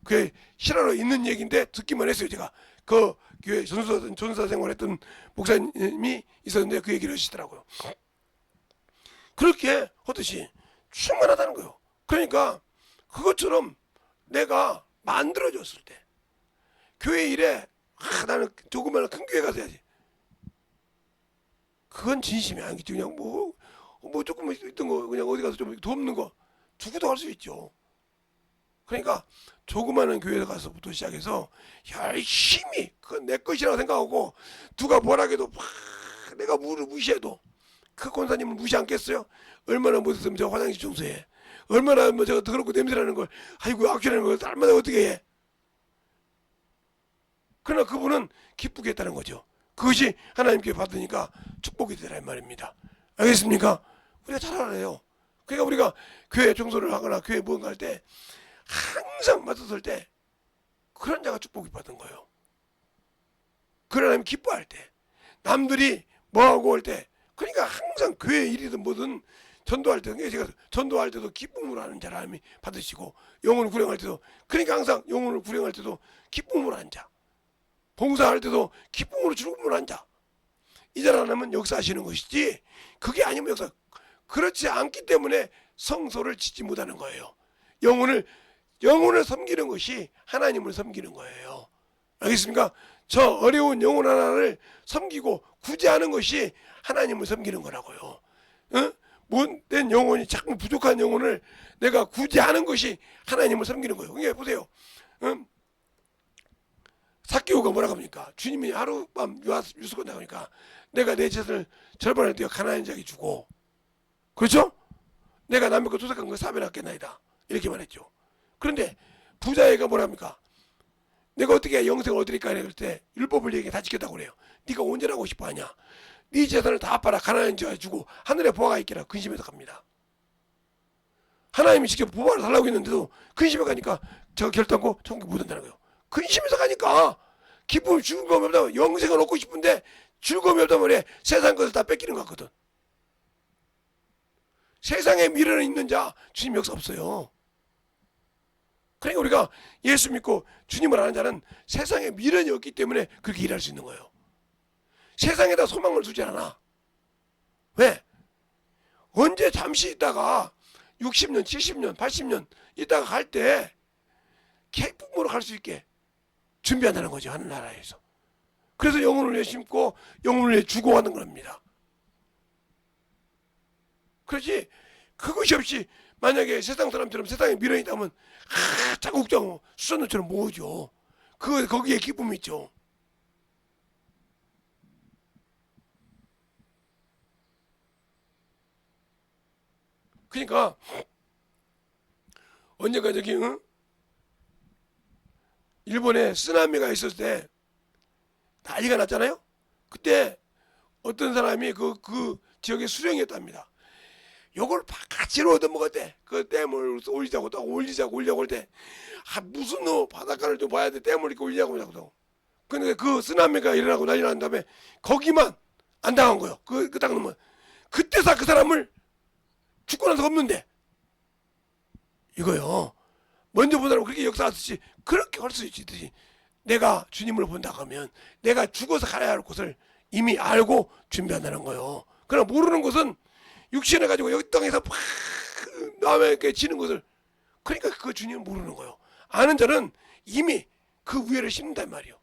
Speaker 1: 그게 실화로 있는 얘기인데 듣기만 했어요. 제가 그 교회 전사 생활했던 목사님이 있었는데 그 얘기를 하시더라고요. 그렇게 하듯이 충분하다는 거예요. 그러니까 그것처럼 내가 만들어줬을 때 교회 일에 나는 조그마한 큰 교회 가서 해야지. 그건 진심이 아니겠지. 그냥 뭐 조금 있던 거 그냥 어디 가서 좀 돕는 거 누구도 할 수 있죠. 그러니까 조그마한 교회 가서부터 시작해서 열심히 그건 내 것이라고 생각하고 누가 뭐라 해도 내가 무시해도 그 권사님을 무시 않겠어요? 얼마나 못했으면 저 화장실 청소해. 얼마나 뭐 저거 더럽고 냄새나는 걸 아이고 악취나는 걸 얼마나 어떻게 해. 그러나 그분은 기쁘게 했다는 거죠. 그것이 하나님께 받으니까 축복이 되라 이 말입니다. 알겠습니까? 우리가 잘 알아요. 그러니까 우리가 교회 청소를 하거나 교회 무언가 할 때 항상 맡았을 때 그런 자가 축복이 받은 거예요. 그런 하나님 기뻐할 때 남들이 뭐하고 할 때 그러니까 항상 교회 일이든 뭐든 전도할 때 제가 전도할 때도 기쁨으로 하는 자를 하나님이 받으시고 영혼을 구령할 때도 그러니까 항상 영혼을 구령할 때도 기쁨으로 하는 자 봉사할 때도 기쁨으로 즐거움으로 하는 자 이 자 하나님은 역사하시는 것이지 그게 아니면 역사 그렇지 않기 때문에 성소를 짓지 못하는 거예요. 영혼을 섬기는 것이 하나님을 섬기는 거예요. 알겠습니까? 저 어려운 영혼 하나를 섬기고 구제하는 것이 하나님을 섬기는 거라고요. 못된 영혼이 자꾸 부족한 영혼을 내가 구제하는 것이 하나님을 섬기는 거예요. 그러니까 보세요. 삭개오가 뭐라고 합니까? 주님이 하룻밤 유수건 나오니까 내가 내 재산을 절반을 떼어 가난한 자에게 주고 그렇죠? 내가 남의 거 토색한 거 사변 아꼈나이다 이렇게 말했죠. 그런데 부자애가 뭐랍니까? 내가 어떻게 영생을 얻으리까 그럴 때 율법을 얘기 다 지켰다고 그래요. 네가 온전하고 싶어 하냐? 네 재산을 다 팔아 가난한 자에 주고 하늘에 보화가 있기라 근심해서 갑니다. 하나님이 직접 보화를 달라고 했는데도 근심해 가니까 저 결단코 천국 못 온다는 거예요. 근심해서 가니까 기쁨 즐거움이 없다. 영생을 얻고 싶은데 즐거움이 없단 말이에요. 세상 것을 다 뺏기는 것 같거든. 세상에 미련은 있는 자 주님 역사 없어요. 그러니까 우리가 예수 믿고 주님을 아는 자는 세상에 미련이 없기 때문에 그렇게 일할 수 있는 거예요. 세상에다 소망을 두지 않아. 왜? 언제 잠시 있다가 60년, 70년, 80년 있다가 갈 때 기쁨으로 갈 수 있게 준비한다는 거죠. 하늘나라에서. 그래서 영혼을 위해 심고 영혼을 위해 주고 하는 겁니다. 그렇지 그것이 없이 만약에 세상 사람처럼 세상에 미련이 있다면 자국장 수선들처럼 모으죠. 거기에 기쁨이 있죠. 그러니까 언젠가 저기 일본에 쓰나미가 있었을 때 난리가 났잖아요. 그때 어떤 사람이 그 지역에 수령이었답니다. 요걸 바가지로 얻어먹었대. 그 댐을 올리자고 또 올리려고 할 때 무슨 바닷가를 좀 봐야 돼. 댐을 이렇게 올리려고 하고. 그러니까 그 쓰나미가 일어나고 난리 난 다음에 거기만 안 당한 거예요. 그 당하면 그때서 그 사람을 죽고 나서 없는데 이거요. 먼저 본 사람은 그렇게 역사가 있지 그렇게 할 수 있지. 내가 주님을 본다 하면 내가 죽어서 가야 할 곳을 이미 알고 준비한다는 거예요. 그러나 모르는 것은 육신을 가지고 여기 땅에서 막 남에게 지는 것을 그러니까 그거 주님은 모르는 거예요. 아는 자는 이미 그 우애를 심는단 말이에요.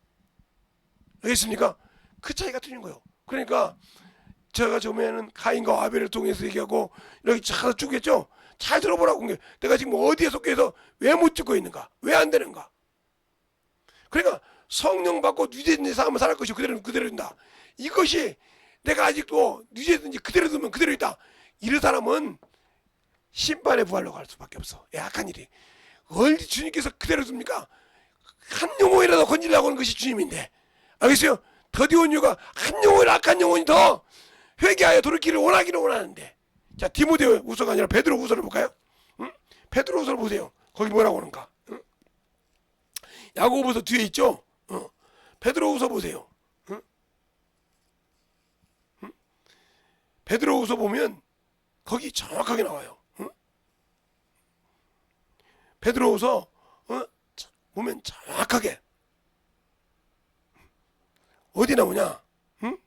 Speaker 1: 알겠습니까? 그 차이가 틀린 거예요. 그러니까 제가 처음에는 가인과 아벨을 통해서 얘기하고 이렇게 잘 쭉 했죠. 잘 들어보라고. 내가 지금 어디에 속해서 왜 못 듣고 있는가? 왜 안 되는가? 그러니까 성령 받고 유죄든지 사람을 살할 것이 그대로 된다. 이것이 내가 아직도 유죄든지 그대로 두면 그대로 있다. 이런 사람은 심판의 부활로 갈 수밖에 없어. 약한 일이. 어디 주님께서 그대로 둡니까? 한 영혼이라도 건지려고 하는 것이 주님인데. 알겠어요? 더디온 이유가 한 영혼이라 악한 영혼이 더 회개하여 돌이키를 원하기를 원하는데. 자, 디모데후서가 아니라 베드로후서를 볼까요? 응? 베드로후서를 보세요. 거기 뭐라고 하는가? 응? 야고보서 뒤에 있죠? 베드로후서 보세요. 응? 응? 베드로후서 보면 거기 정확하게 나와요. 응? 베드로후서 보면 정확하게 어디 나오냐? 응?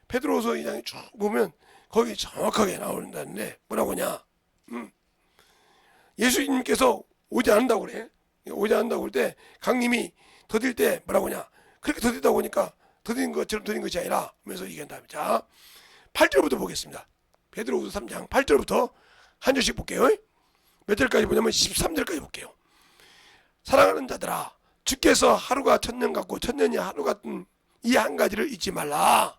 Speaker 1: 베드로후서 2장에 쭉 보면 거기 정확하게 나온다는데 뭐라고 하냐? 예수님께서 오지 않는다고 그래. 오지 않는다고 할 때 강림이 더딜 때 뭐라고 하냐? 그렇게 더디다 보니까 더딘 것처럼 더딘 것이 아니라 하면서 얘기한다. 자, 8절부터 보겠습니다. 베드로후서 3장 8절부터 한 절씩 볼게요. 몇 절까지 보냐면 13절까지 볼게요. 사랑하는 자들아, 주께서 하루가 천년 같고 천년이 하루 같은 이 한 가지를 잊지 말라.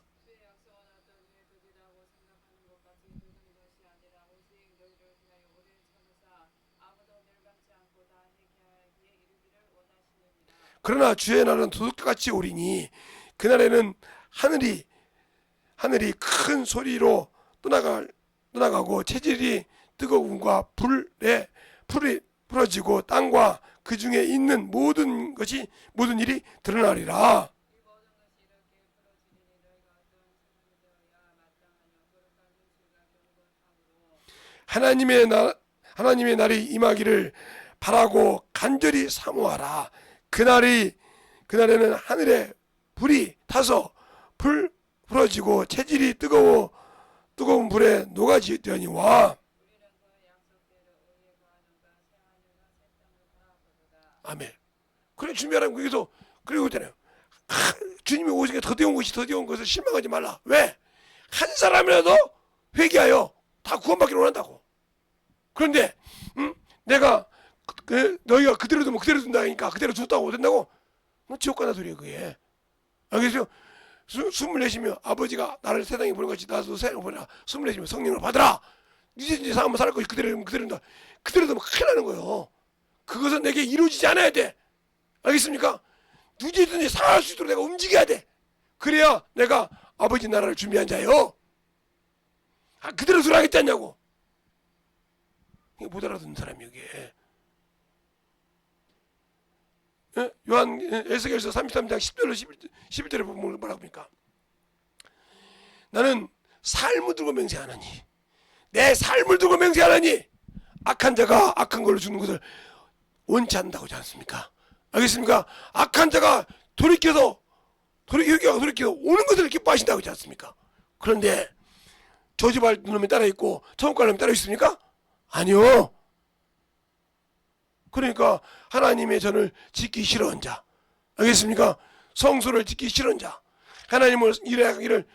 Speaker 1: 그러나 주의 날은 도둑같이 오리니 그날에는 하늘이 큰 소리로 떠나가고 체질이 뜨거움과 불에 풀이 풀어지고 땅과 그 중에 있는 모든 일이 드러나리라. 하나님의 날이 임하기를 바라고 간절히 사모하라. 그날에는 하늘에 불이 타서 풀 풀어지고 체질이 뜨거운 불에 녹아지려니와. 아멘. 그래 준비하라면 거기서 그리고 있잖아요. 주님이 오시게 더디온 것을 실망하지 말라. 왜? 한 사람이라도 회개하여 다 구원받기를 원한다고. 그런데 내가 너희가 그대로 두면 그대로 둔다니까 그대로 뒀다고 된다고? 지옥 가나 소리야 그게. 알겠어요? 숨을 내쉬며 아버지가 나를 세상에 보낸 것이 나도 세상에 보내라. 숨을 내쉬며 성령을 받으라. 이제 사람은 살 것이 그대로 두면 그대로 두면 큰일 나는 거예요. 그것은 내게 이루어지지 않아야 돼. 알겠습니까? 누구든지 살아갈 수 있도록 내가 움직여야 돼. 그래야 내가 아버지 나라를 준비한 자요. 그대로 들어가겠지 않냐고. 이게 못 알아듣는 사람이 이게. 요한 에스겔서 33장 10절로 11절에 보면 뭐라고 합니까? 나는 삶을 두고 맹세하노니, 내 삶을 두고 맹세하노니 악한 자가 악한 걸로 죽는 것을 원치 않는다고 하지 않습니까? 알겠습니까? 악한 자가 돌이켜서 오는 것을 기뻐하신다고 하지 않습니까? 그런데 저주받을 놈이 따라 있고 천국 갈 놈이 따라 있습니까? 아니요. 그러니까 하나님의 전을 지키기 싫어한 자, 알겠습니까? 성소를 지키기 싫어한 자, 하나님을 일하기를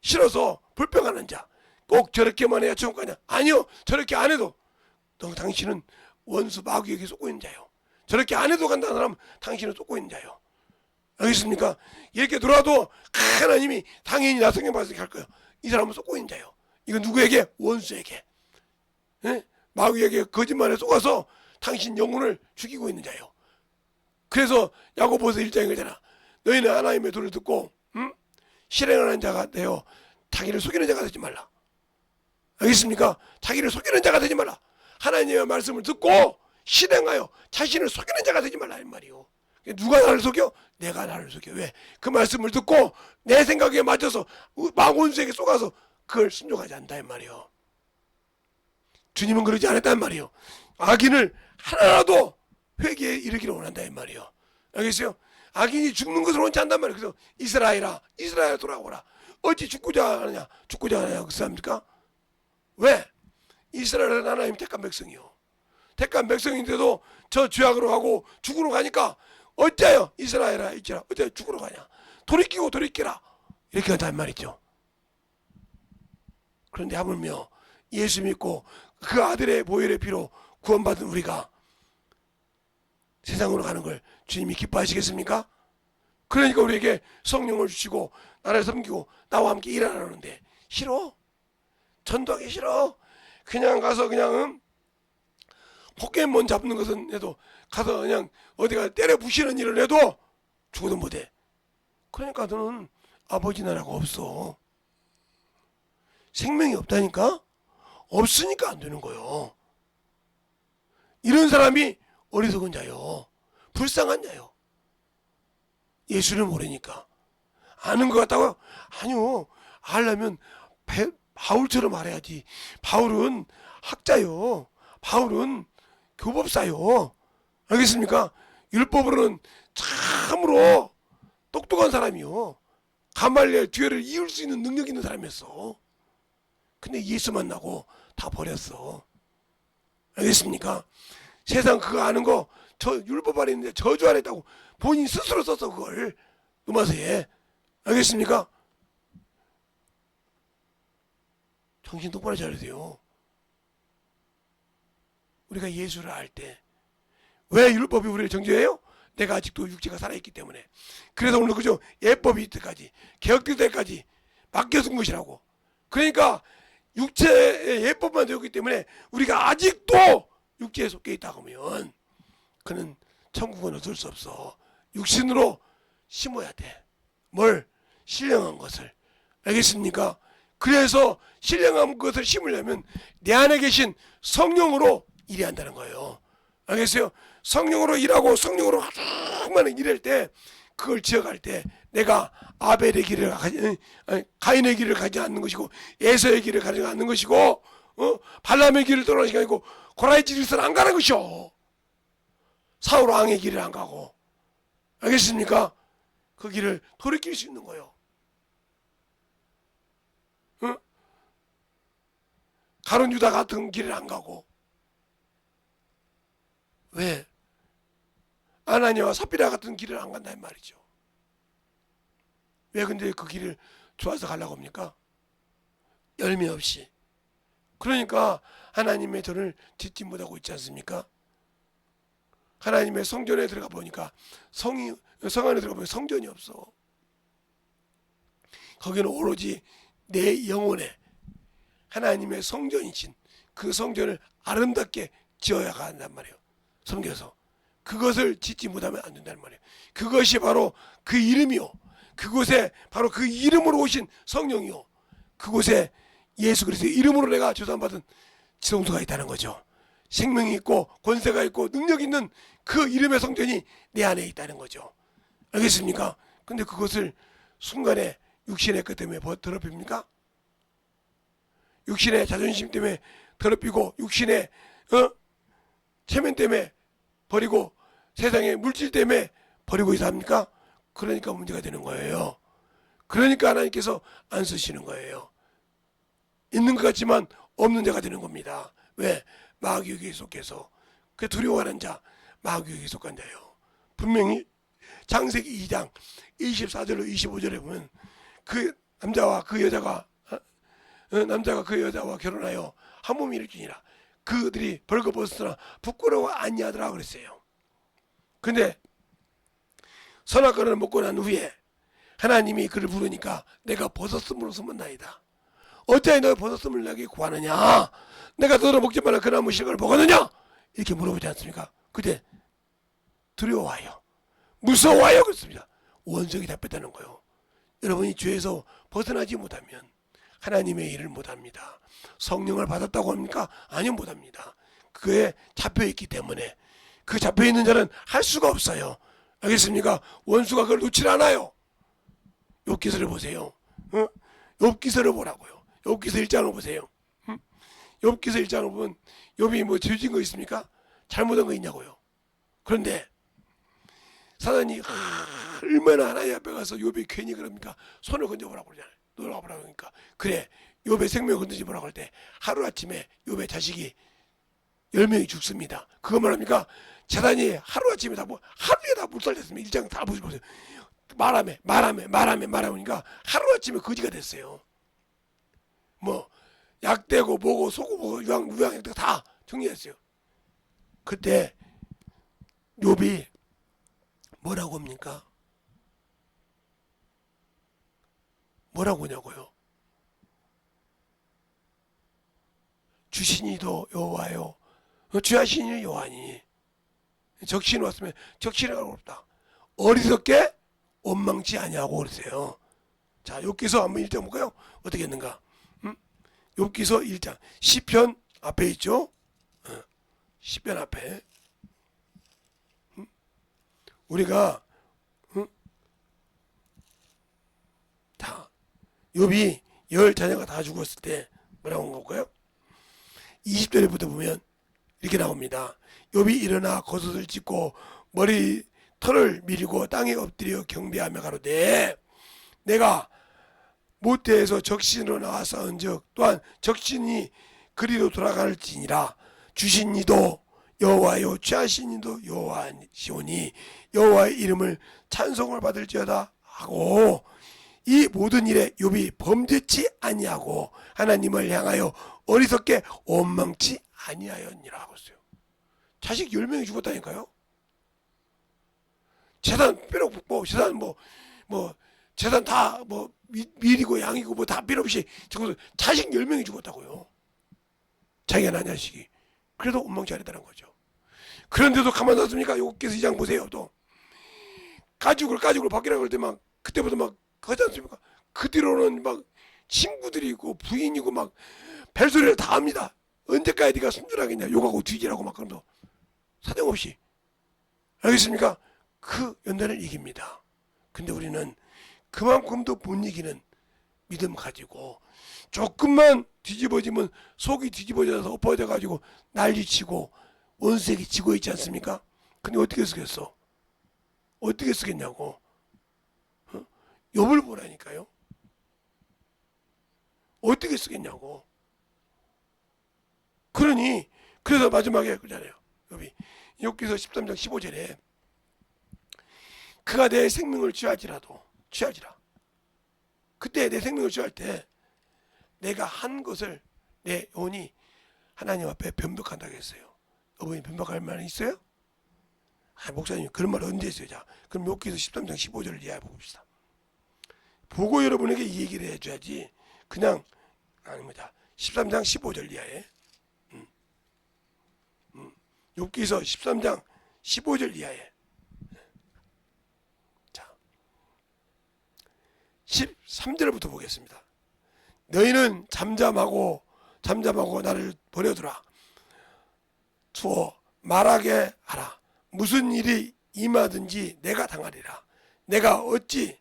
Speaker 1: 싫어서 불평하는 자, 꼭 저렇게만 해야 천국 가냐? 아니요. 저렇게 안 해도 당신은 원수 마귀에게 속고 있는 자요. 저렇게 안 해도 간다는 사람은 당신은 속고 있는 자요. 알겠습니까? 이렇게 돌아도 하나님이 당연히 나 성경 말씀을 할 거예요. 이 사람은 속고 있는 자요. 이건 누구에게? 원수에게. 마귀에게 거짓말에 속아서 당신 영혼을 죽이고 있는 자요. 그래서 야고보서 1장에 그러잖아. 너희는 하나님의 도를 듣고 실행하는 자가 되어 자기를 속이는 자가 되지 말라. 알겠습니까? 자기를 속이는 자가 되지 말라. 하나님의 말씀을 듣고 실행하여 자신을 속이는 자가 되지 말라 이 말이요. 누가 나를 속여? 내가 나를 속여. 왜? 그 말씀을 듣고 내 생각에 맞춰서 망원수에게 속아서 그걸 순종하지 않는다 이 말이요. 주님은 그러지 않았단 말이요. 악인을 하나라도 회개에 이르기를 원한다 이 말이요. 알겠어요? 악인이 죽는 것을 원치 않단 말이에요. 그래서 이스라엘아 돌아오라. 어찌 죽고자 하느냐 그 사람입니까? 왜? 이스라엘은 하나님 택한 백성이요. 택한 백성인데도 저 죄악으로 가고 죽으러 가니까 어째요? 이스라엘아 있지라 어째 죽으러 가냐? 돌이키라 이렇게 한단 말이죠. 그런데 하물며 예수 믿고 그 아들의 보혈의 피로 구원받은 우리가 세상으로 가는 걸 주님이 기뻐하시겠습니까? 그러니까 우리에게 성령을 주시고 나를 섬기고 나와 함께 일하라는데 싫어? 전도하기 싫어? 그냥 가서 그냥 포켓몬 잡는 것은 해도 가서 그냥 어디가 때려 부시는 일을 해도 죽어도 못해. 그러니까 너는 아버지 나라가 없어. 생명이 없다니까? 없으니까 안 되는 거요. 이런 사람이 어리석은 자요. 불쌍한 자요. 예수를 모르니까. 아는 것 같다고요? 아니요. 알려면 바울처럼 알아야지. 바울은 학자요. 바울은 교법사요. 알겠습니까? 율법으로는 참으로 똑똑한 사람이요. 가말리엘 뒤를 이을 수 있는 능력 있는 사람이었어. 근데 예수 만나고 다 버렸어. 알겠습니까? 세상 그거 아는 거 저 율법 안에 있는데 저주 안 했다고 본인 스스로 썼어 그걸. 누마서에. 알겠습니까? 정신 똑바로 차려야 돼요. 우리가 예수를 알 때 왜 율법이 우리를 정죄해요? 내가 아직도 육체가 살아있기 때문에. 그래서 오늘 그죠? 예법이 이때까지 개혁될 때까지 맡겨둔 것이라고. 그러니까 육체의 예법만 되었기 때문에 우리가 아직도 육체에 속해 있다고 하면 그는 천국은 얻을 수 없어. 육신으로 심어야 돼. 뭘? 신령한 것을. 알겠습니까? 그래서 신령한 것을 심으려면 내 안에 계신 성령으로 일해야 한다는 거예요. 알겠어요? 성령으로 일하고 성령으로 하루만 일할 때 그걸 지어갈 때 내가 아벨의 길을 가인의 길을 가지 않는 것이고 에서의 길을 가지 않는 것이고 발람의 길을 떠나는 것이 아니고 고라의 길을 안 가는 것이요. 사울 왕의 길을 안 가고. 알겠습니까? 그 길을 돌이킬 수 있는 거예요. 가룟 유다 같은 길을 안 가고. 왜? 아나니아와 삽비라 같은 길을 안 간다는 말이죠. 왜 근데 그 길을 좋아서 가려고 합니까? 열매 없이. 그러니까 하나님의 전을 짓지 못하고 있지 않습니까? 하나님의 성전에 들어가 보니까 성 안에 들어가 보니까 성전이 없어. 거기는 오로지 내 영혼에 하나님의 성전이신 그 성전을 아름답게 지어야 한단 말이에요. 섬겨서 그것을 짓지 못하면 안 된다는 말이에요. 그것이 바로 그 이름이요. 그곳에 바로 그 이름으로 오신 성령이요. 그곳에 예수 그리스도의 이름으로 내가 조사받은 지성소가 있다는 거죠. 생명이 있고 권세가 있고 능력 있는 그 이름의 성전이 내 안에 있다는 거죠. 알겠습니까? 근데 그것을 순간에 육신의 것 때문에 더럽힙니까? 육신의 자존심 때문에 더럽히고 육신의 체면 때문에 버리고 세상의 물질 때문에 버리고 있어 합니까? 그러니까 문제가 되는 거예요. 그러니까 하나님께서 안 쓰시는 거예요. 있는 것 같지만 없는 자가 되는 겁니다. 왜? 마귀에게 속해서. 그 두려워하는 자, 마귀에게 속한 자예요. 분명히 창세기 2장 24절로 25절에 보면 그 남자와 그 여자가 남자가 그 여자와 결혼하여 한 몸이 일주니라. 그들이 벌거벗었으나 부끄러워 아니하더라 그랬어요. 근데 선악과를 먹고 난 후에 하나님이 그를 부르니까 내가 벗었음으로 소문나이다. 어찌하여 너가 벗었음을 나에게 구하느냐? 내가 너로 먹지 말라 그 나무 실과를 먹었느냐? 이렇게 물어보지 않습니까? 그때 두려워하여 무서워하여 그랬습니다. 원성이 답했다는 거예요. 여러분이 죄에서 벗어나지 못하면 하나님의 일을 못합니다. 성령을 받았다고 합니까? 아니요, 못합니다. 그에 잡혀있기 때문에 그 잡혀있는 자는 할 수가 없어요. 알겠습니까? 원수가 그걸 놓질 않아요. 욥기서를 보세요. 욥기서를 보라고요. 욥기서 1장을 보세요. 욥기서 1장을 보면 욥이 뭐 죄진 거 있습니까? 잘못한 거 있냐고요. 그런데 사단이 얼마나 하나님 앞에 가서 욥이 괜히 그럽니까? 손을 건져보라고 그러잖아요. 놀아보라고 그러니까. 그래, 욥의 생명을 건드지 보라고 할 때 하루아침에 욥의 자식이 10명이 죽습니다. 그거 말합니까? 사단이 하루아침에 하루에 다 물살됐습니다. 1장 다 보시고 보세요. 말하니까 하루아침에 거지가 됐어요. 뭐 약대고 뭐고 소고 유황약대고 다 정리했어요. 그때 욥이 뭐라고 합니까? 뭐라고 하냐고요? 주신이도 여호와요. 주하시니 여호와니. 적신 왔으면 적신이라고 어렵다. 어리석게 원망치 아니하고 그러세요. 자, 욥기서 한번 1장 볼까요? 어떻게 했는가? 욥기서 1장 시편 앞에 있죠? 시편 앞에 우리가 다 욥이 10자녀가 다 죽었을 때 뭐라고 한 걸까요? 20절부터 보면 이렇게 나옵니다. 욥이 일어나 겉옷을 찢고 머리 털을 밀고 땅에 엎드려 경배하며 가로되 내가 모태에서 적신으로 나와서 언즉 또한 적신이 그리로 돌아갈지니라. 주신 이도 여호와요 취하신 이도 여호와시오니 여호와의 이름을 찬송을 받을지어다 하고 이 모든 일에 욥이 범죄치 아니하고 하나님을 향하여 어리석게 원망치 아니하였니라 하고 있어요. 자식 10명이 죽었다니까요. 재산 필요 없고 재산 재산 다 밀이고 양이고 뭐 다 필요 없이 죽어서 자식 10명이 죽었다고요. 자기가 난 자식이. 그래도 원망치 않았다는 거죠. 그런데도 가만 놨습니까? 욥기서 2장 보세요. 또 가죽을 벗기라고 할 때 막 그때부터 막 하지 않습니까? 그 뒤로는 막 친구들이 있고 부인이고 막 벨소리를 다 합니다. 언제까지 네가 순전하겠냐 욕하고 뒤지라고 막 그러면서 사정없이. 알겠습니까? 그 연단을 이깁니다. 근데 우리는 그만큼도 못 이기는 믿음 가지고 조금만 뒤집어지면 속이 뒤집어져서 엎어져 가지고 난리치고 원수에게 지고 있지 않습니까? 근데 어떻게 쓰겠어? 어떻게 쓰겠냐고. 욥을 보라니까요. 어떻게 쓰겠냐고. 그러니 그래서 마지막에 그러잖아요. 욥이 욥기서 13장 15절에 그가 내 생명을 취하지라. 그때 내 생명을 취할 때 내가 한 것을 내 영혼이 하나님 앞에 변벽한다고 했어요. 여러분이 변벽할 말은 있어요? 목사님 그런 말 언제 했어요? 자, 그럼 욥기서 13장 15절을 이해해 봅시다. 보고 여러분에게 이 얘기를 해줘야지 그냥 아닙니다. 13장 15절 이하에 욥기서 13장 15절 이하에. 자, 13절부터 보겠습니다. 너희는 잠잠하고 나를 버려두라. 두어 말하게 하라. 무슨 일이 임하든지 내가 당하리라. 내가 어찌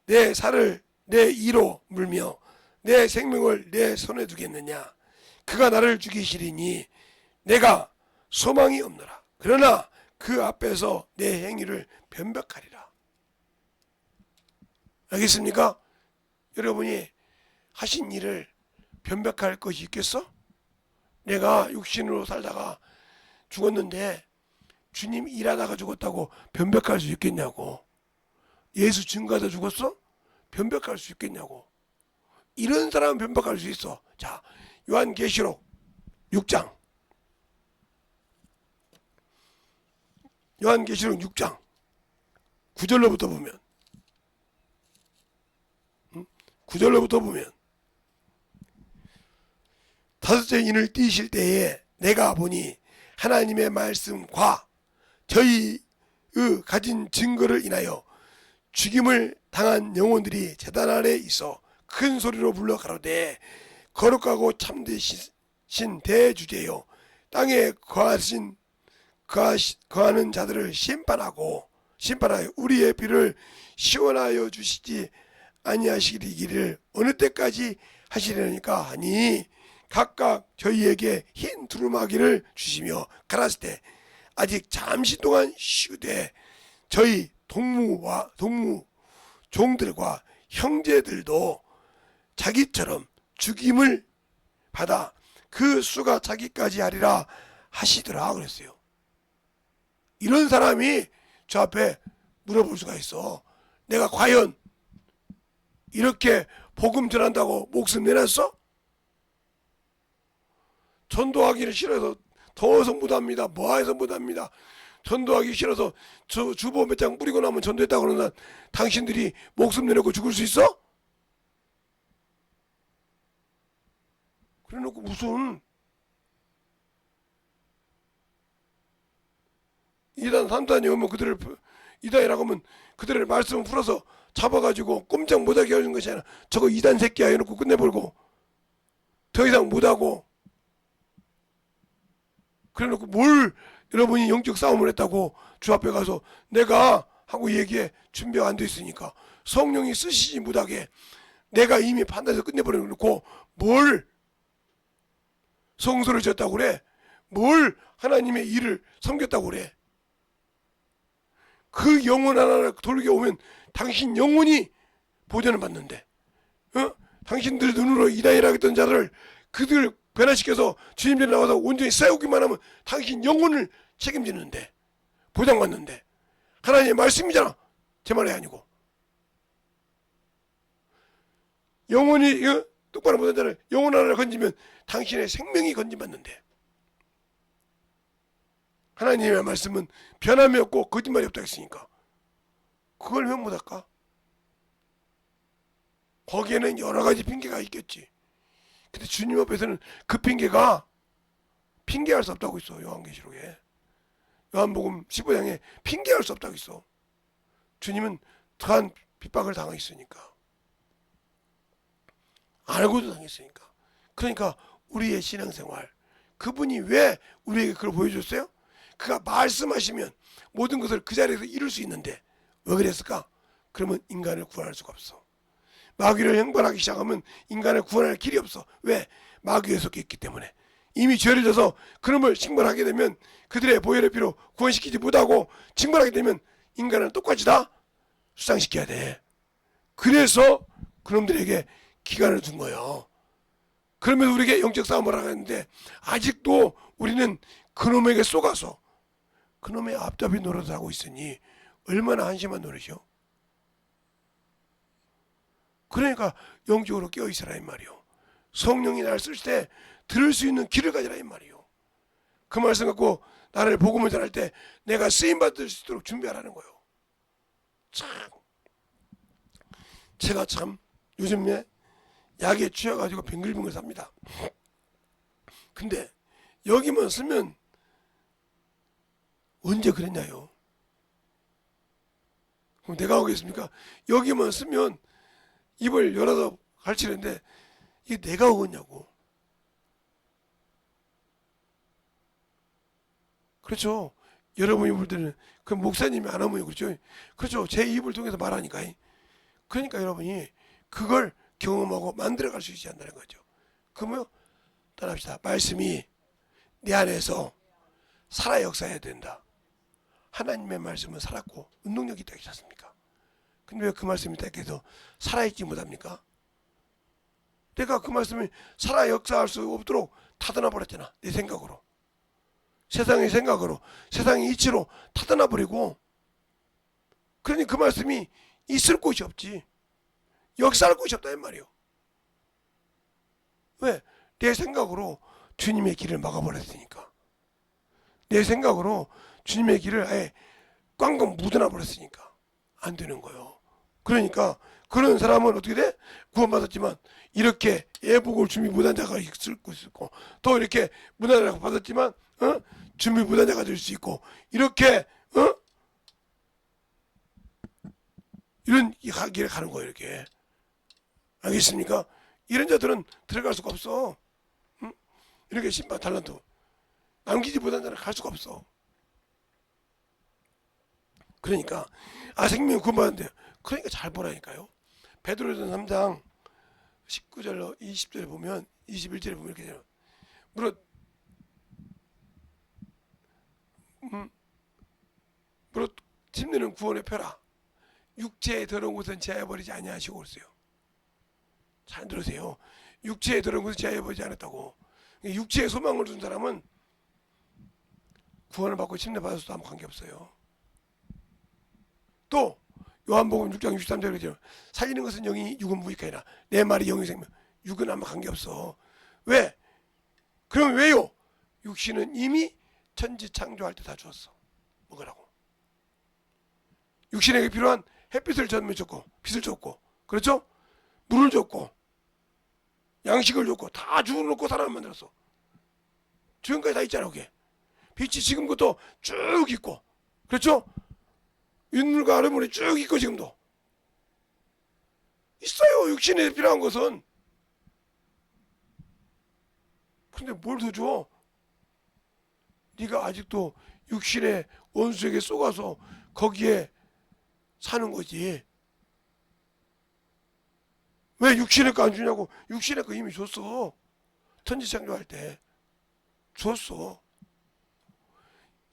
Speaker 1: 내 살을 내 이로 물며 내 생명을 내 손에 두겠느냐. 그가 나를 죽이시리니 내가 소망이 없노라. 그러나 그 앞에서 내 행위를 변벽하리라. 알겠습니까? 여러분이 하신 일을 변벽할 것이 있겠어? 내가 육신으로 살다가 죽었는데 주님 일하다가 죽었다고 변벽할 수 있겠냐고. 예수 증거하다 죽었어? 변벽할 수 있겠냐고. 이런 사람은 변벽할 수 있어. 자, 요한계시록 6장. 요한계시록 6장 9절로부터 보면 9절로부터 보면 다섯째 인을 띄실 때에 내가 보니 하나님의 말씀과 저희의 가진 증거를 인하여 죽임을 당한 영혼들이 제단 아래 있어 큰 소리로 불러 가로되 거룩하고 참되신 대주제여 땅에 거하는 자들을 심판하여 우리의 피를 시원하여 주시지 아니하시기를 어느 때까지 하시려니까 하니 각각 저희에게 흰 두루마기를 주시며 가라사대 때 아직 잠시 동안 쉬되 저희 동무 종들과 형제들도 자기처럼 죽임을 받아 그 수가 자기까지 하리라 하시더라 그랬어요. 이런 사람이 저 앞에 물어볼 수가 있어. 내가 과연 이렇게 복음 전한다고 목숨 내놨어? 전도하기를 싫어서 더워서 못합니다. 뭐해서 못합니다. 전도하기 싫어서 저 주보 몇 장 뿌리고 나면 전도했다고 그러나 당신들이 목숨 내놓고 죽을 수 있어? 그래놓고 무슨 이단 3단이 오면 그들을 이단이라고 하면 그들의 말씀을 풀어서 잡아가지고 꼼짝 못하게 해주는 것이 아니라 저거 이단 새끼야 해놓고 끝내버리고 더 이상 못하고 그래놓고 뭘 여러분이 영적 싸움을 했다고 주 앞에 가서 내가 하고 얘기해 준비가 안 돼 있으니까 성령이 쓰시지 못하게 내가 이미 판단해서 끝내버려놓고 뭘 성소를 졌다고 그래? 뭘 하나님의 일을 섬겼다고 그래? 그 영혼 하나를 돌게 오면 당신 영혼이 보전을 받는데 당신들 눈으로 이단이라 했던 자들을 그들 변화시켜서 주님들이 나와서 온전히 세우기만 하면 당신 영혼을 책임지는데 보장받는데 하나님의 말씀이잖아. 제 말이 아니고 영혼이 똑바로 못한 자를 영혼 하나를 건지면 당신의 생명이 건진받는데 하나님의 말씀은 변함이 없고 거짓말이 없다 했으니까 그걸 왜 못할까? 거기에는 여러 가지 핑계가 있겠지. 근데 주님 앞에서는 그 핑계가 핑계할 수 없다고 있어. 요한계시록에 요한복음 15장에 핑계할 수 없다고 있어. 주님은 더한 핍박을 당했으니까 알고도 당했으니까. 그러니까 우리의 신앙생활 그분이 왜 우리에게 그걸 보여줬어요? 그가 말씀하시면 모든 것을 그 자리에서 이룰 수 있는데 왜 그랬을까? 그러면 인간을 구원할 수가 없어. 마귀를 형벌하기 시작하면 인간을 구원할 길이 없어. 왜? 마귀에 속해 있기 때문에. 이미 죄를 져서 그놈을 징벌하게 되면 그들의 보혈의 피로 구원시키지 못하고 징벌하게 되면 인간을 똑같이 다 수상시켜야 돼. 그래서 그놈들에게 기간을 둔 거예요. 그러면서 우리에게 영적 싸움을 하는데 아직도 우리는 그놈에게 쏘가서 그놈의 앞잡이 노릇을 하고 있으니 얼마나 한심한 노릇이요. 그러니까 영적으로 깨어있으라 이 말이요. 성령이 나를 쓸 때 들을 수 있는 귀를 가지라 이 말이요. 그 말씀 갖고 나를 복음을 전할 때 내가 쓰임받을 수 있도록 준비하라는 거요. 참 제가 참 요즘에 약에 취해가지고 빙글빙글 삽니다. 근데 여기만 쓰면 언제 그랬냐요? 그럼 내가 오겠습니까? 여기만 쓰면 입을 열어서 가르치는데 이게 내가 오겠냐고. 그렇죠. 여러분이 볼 때는 그 목사님이 안 하면 그렇죠. 그렇죠. 제 입을 통해서 말하니까. 그러니까 여러분이 그걸 경험하고 만들어갈 수 있지 않다는 거죠. 그러면 따라합시다. 말씀이 내 안에서 살아 역사해야 된다. 하나님의 말씀은 살았고 운동력이 있다 했지 않습니까? 근데 왜 그 말씀이 딱 해서 살아있지 못합니까? 내가 그 말씀이 살아 역사할 수 없도록 타다놔 버렸잖아. 내 생각으로. 세상의 생각으로, 세상의 이치로 타다놔 버리고, 그러니 그 말씀이 있을 곳이 없지. 역사할 곳이 없다 이 말이요. 왜? 내 생각으로 주님의 길을 막아버렸으니까. 내 생각으로 주님의 길을 아예 꽝꽝 묻어놔 버렸으니까 안 되는 거예요. 그러니까 그런 사람은 어떻게 돼? 구원받았지만 이렇게 예복을 준비 못한 자가 있을 수 있고, 또 이렇게 무난하게 받았지만 준비 못한 자가 될 수 있고, 이렇게 이런 길에 가는 거예요. 이렇게. 알겠습니까? 이런 자들은 들어갈 수가 없어. 응? 이렇게 신발 달란트 남기지 못한 자는 갈 수가 없어. 그러니까 생명이 구원받는데, 그러니까 잘 보라니까요. 베드로전서 3장 19절로 20절에 보면, 21절에 보면 이렇게 돼요. 무릇 침례는 구원의 표라. 육체에 더러운 것은 제하여버리지 아니하시고 그랬어요. 잘 들으세요. 육체에 더러운 것은 제하여버리지 않았다고. 육체에 소망을 둔 사람은 구원을 받고 침례 받아서도 아무 관계없어요. 또 요한복음 6장 63절에 그러죠. 살리는 것은 영이, 육은 무익하니라. 내 말이 영이 생명. 육은 아무 관계없어. 왜? 그럼 왜요? 육신은 이미 천지 창조할 때 다 주었어. 먹으라고. 육신에게 필요한 햇빛을 전면 줬고, 빛을 줬고, 그렇죠? 물을 줬고, 양식을 줬고, 다 주워놓고 사람을 만들었어. 지금까지 다 있잖아. 그게 빛이 지금부터 쭉 있고, 그렇죠? 윗물과 아랫물이 쭉 있고, 지금도 있어요. 육신에 필요한 것은. 근데 뭘 더 줘? 네가 아직도 육신의 원수에게 쏘가서 거기에 사는 거지. 왜 육신의 거 안 주냐고. 육신의 거 이미 줬어. 천지창조할 때 줬어.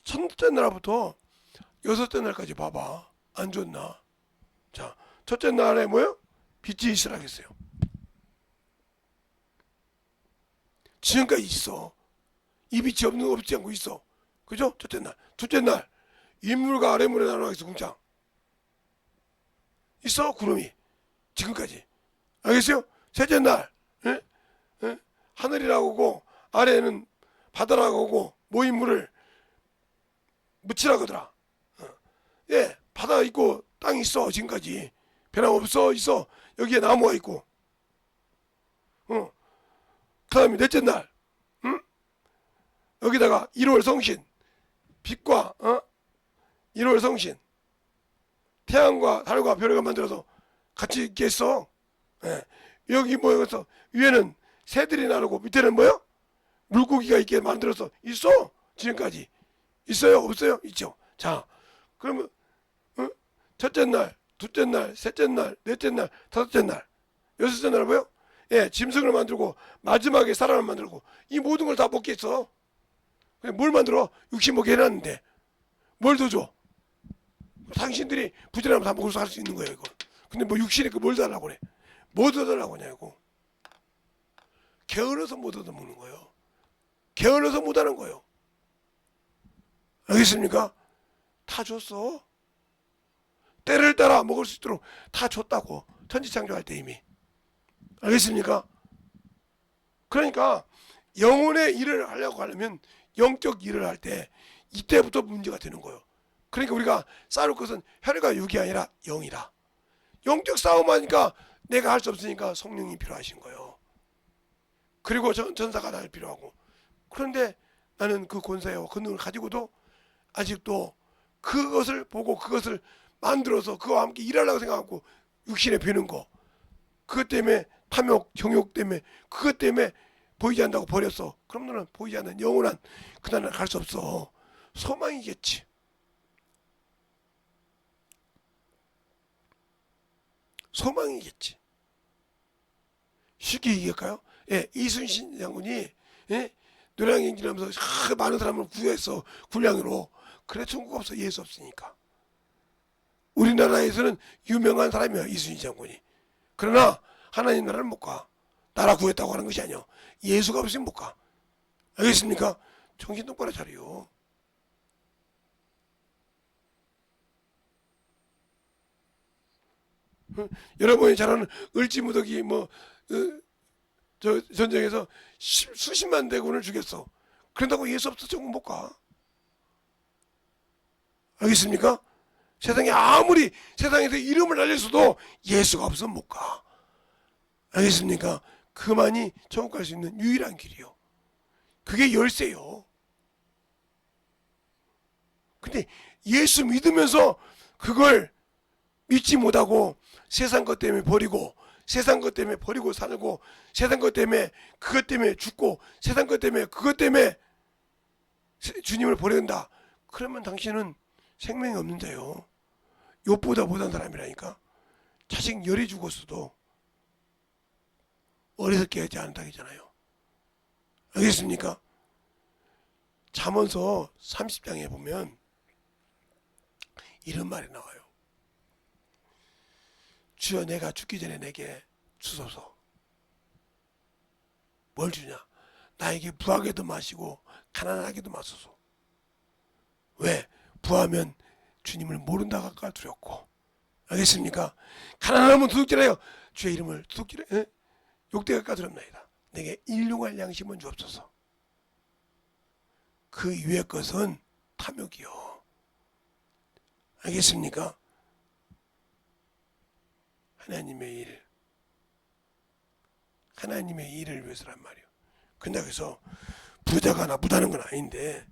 Speaker 1: 첫째 날부터 여섯째 날까지 봐봐. 안 줬나? 자, 첫째 날에 뭐요? 빛이 있으라 했어요. 지금까지 있어. 이 빛이 없지 않고 있어. 그죠? 첫째 날. 둘째 날, 윗물과 아랫물에 나눠 있어. 궁창 있어. 구름이 지금까지. 알겠어요? 셋째 날, 하늘이라고 하고 아래에는 바다라고 하고 모임물을 묻히라고 하더라. 예, 바다 있고 땅 있어. 지금까지 변함없어. 있어. 여기에 나무가 있고. 그 다음에 넷째 날, 여기다가 1월 성신, 빛과 1월 성신, 태양과 달과 별을 만들어서 같이 있게 했어. 예. 여기 모여서 위에는 새들이 나르고 밑에는 뭐요? 물고기가 있게 만들어서 있어. 지금까지 있어요? 없어요? 있죠. 자, 그러면 첫째 날, 둘째 날, 셋째 날, 넷째 날, 다섯째 날, 여섯째 날 뭐요? 예, 짐승을 만들고 마지막에 사람을 만들고 이 모든 걸 다 먹게 했어. 뭘 만들어? 육신 먹게 해놨는데 뭘 더 줘? 당신들이 부지런하면 다 먹을 수 할 수 있는 거예요, 이거. 근데 뭐 육신에 그 뭘 달라고 그래? 뭐 더 달라고 하냐고. 게을러서 못 얻어 먹는 거예요. 게을러서 못 하는 거예요. 알겠습니까? 다 줬어. 때를 따라 먹을 수 있도록 다 줬다고. 천지창조할 때 이미. 알겠습니까? 그러니까 영혼의 일을 하려고 하려면 영적 일을 할 때 이때부터 문제가 되는 거예요. 그러니까 우리가 싸울 것은 혈과 육이 아니라 영이라. 영적 싸움하니까 내가 할 수 없으니까 성령이 필요하신 거예요. 그리고 전사가 날 필요하고. 그런데 나는 그 권세와 권능을 가지고도 아직도 그것을 보고 그것을 만들어서 그와 함께 일하려고 생각하고 육신에 비는 거, 그것 때문에 탐욕, 정욕 때문에, 그것 때문에 보이지 않는다고 버렸어. 그럼 너는 보이지 않는 영원한 그날을 갈 수 없어. 소망이겠지. 소망이겠지. 쉽게 얘기할까요? 예, 이순신 장군이, 예, 노량 행진하면서 많은 사람을 구했어. 군량으로. 그래 천국 없어. 예수 없으니까. 우리나라에서는 유명한 사람이야, 이순신 장군이. 그러나 하나님 나라를 못 가. 나라 구했다고 하는 것이 아니야. 예수가 없으면 못 가. 알겠습니까? 정신 똑바로 차려. 여러분이 잘 아는 을지무덕이 저 전쟁에서 수십만 대군을 죽였어. 그런다고 예수 없어 천국 못 가. 알겠습니까? 세상에 아무리 세상에서 이름을 알려서도 예수가 없으면 못 가. 알겠습니까? 그만이 천국 갈 수 있는 유일한 길이요. 그게 열쇠요. 근데 예수 믿으면서 그걸 믿지 못하고 세상 것 때문에 버리고, 세상 것 때문에 버리고 살고, 세상 것 때문에 그것 때문에 죽고, 세상 것 때문에 그것 때문에 주님을 버린다. 그러면 당신은 생명이 없는 자요. 욥보다 못한 사람이라니까. 자식 열이 죽었어도 어리석게 하지 않는다잖아요. 알겠습니까? 잠언서 30장에 보면 이런 말이 나와요. 주여 내가 죽기 전에 내게 주소서. 뭘 주냐? 나에게 부하게도 마시고 가난하게도 마소서. 왜? 부하면 주님을 모른다가 할까 두렵고. 알겠습니까? 가난하면 도둑질해요. 주의 이름을 도둑질해 욕되가 두렵나이다. 내게 일용할 양심은 주옵소서. 그 위의 것은 탐욕이요. 알겠습니까? 하나님의 일을 위해서란 말이에요. 근데 그래서 부자가 나쁘다는 건 아닌데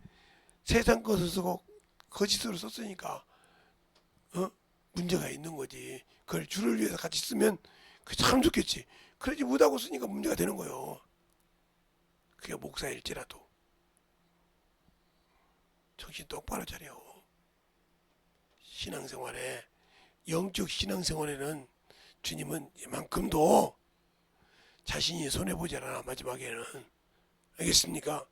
Speaker 1: 세상 것을 쓰고 거짓으로 썼으니까 문제가 있는 거지. 그걸 주를 위해서 같이 쓰면 그게 참 좋겠지. 그러지 못하고 쓰니까 문제가 되는 거예요. 그게 목사일지라도 정신 똑바로 차려. 신앙생활에, 영적 신앙생활에는 주님은 이만큼도 자신이 손해보지 않아. 마지막에는. 알겠습니까?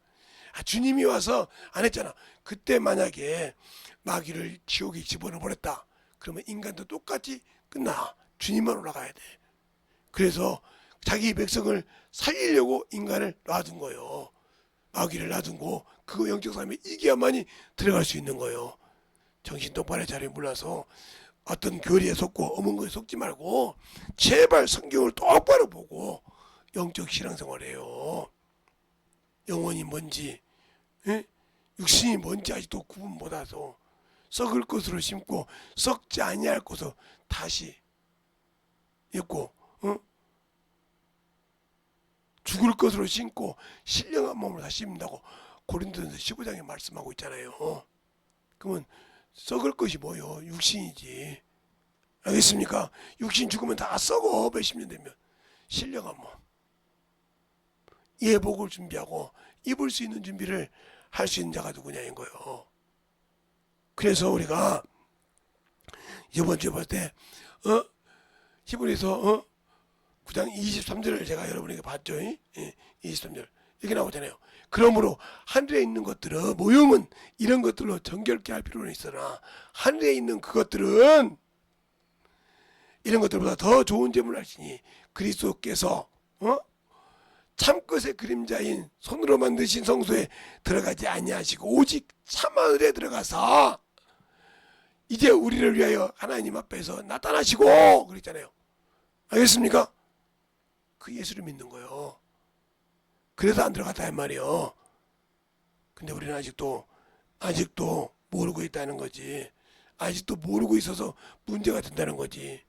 Speaker 1: 주님이 와서 안 했잖아. 그때 만약에 마귀를 지옥에 집어넣어버렸다. 그러면 인간도 똑같이 끝나. 주님만 올라가야 돼. 그래서 자기 백성을 살리려고 인간을 놔둔 거예요. 마귀를 놔둔 거, 그거 영적 삶에 이겨야만이 들어갈 수 있는 거예요. 정신 똑바로 차려. 몰라서 어떤 교리에 속고 어문 거에 속지 말고 제발 성경을 똑바로 보고 영적 신앙생활해요. 영혼이 뭔지, 육신이 뭔지 아직도 구분 못해서 썩을 것으로 심고 썩지 아니할 것으로 다시 있고, 죽을 것으로 심고 신령한 몸으로 다시 심는다고 고린도전서 15장에 말씀하고 있잖아요. 그러면 썩을 것이 뭐요? 육신이지. 알겠습니까? 육신 죽으면 다 썩어. 몇십 년 되면. 신령한 몸, 예복을 준비하고 입을 수 있는 준비를 할 수 있는 자가 누구냐인 거예요. 그래서 우리가 이번 주에 볼 때 히브리서 9장 23절을 제가 여러분에게 봤죠. 23절 이렇게 나오잖아요. 그러므로 하늘에 있는 것들은 모형은 이런 것들로 정결케 할 필요는 있으나 하늘에 있는 그것들은 이런 것들보다 더 좋은 제물을 하시니 그리스도께서 참것의 그림자인 손으로 만드신 성소에 들어가지 아니하시고 오직 참하늘에 들어가서 이제 우리를 위하여 하나님 앞에서 나타나시고 그랬잖아요. 알겠습니까? 그 예수를 믿는 거예요. 그래서 안 들어갔다 이 말이에요. 근데 우리는 아직도 모르고 있다는 거지. 아직도 모르고 있어서 문제가 된다는 거지.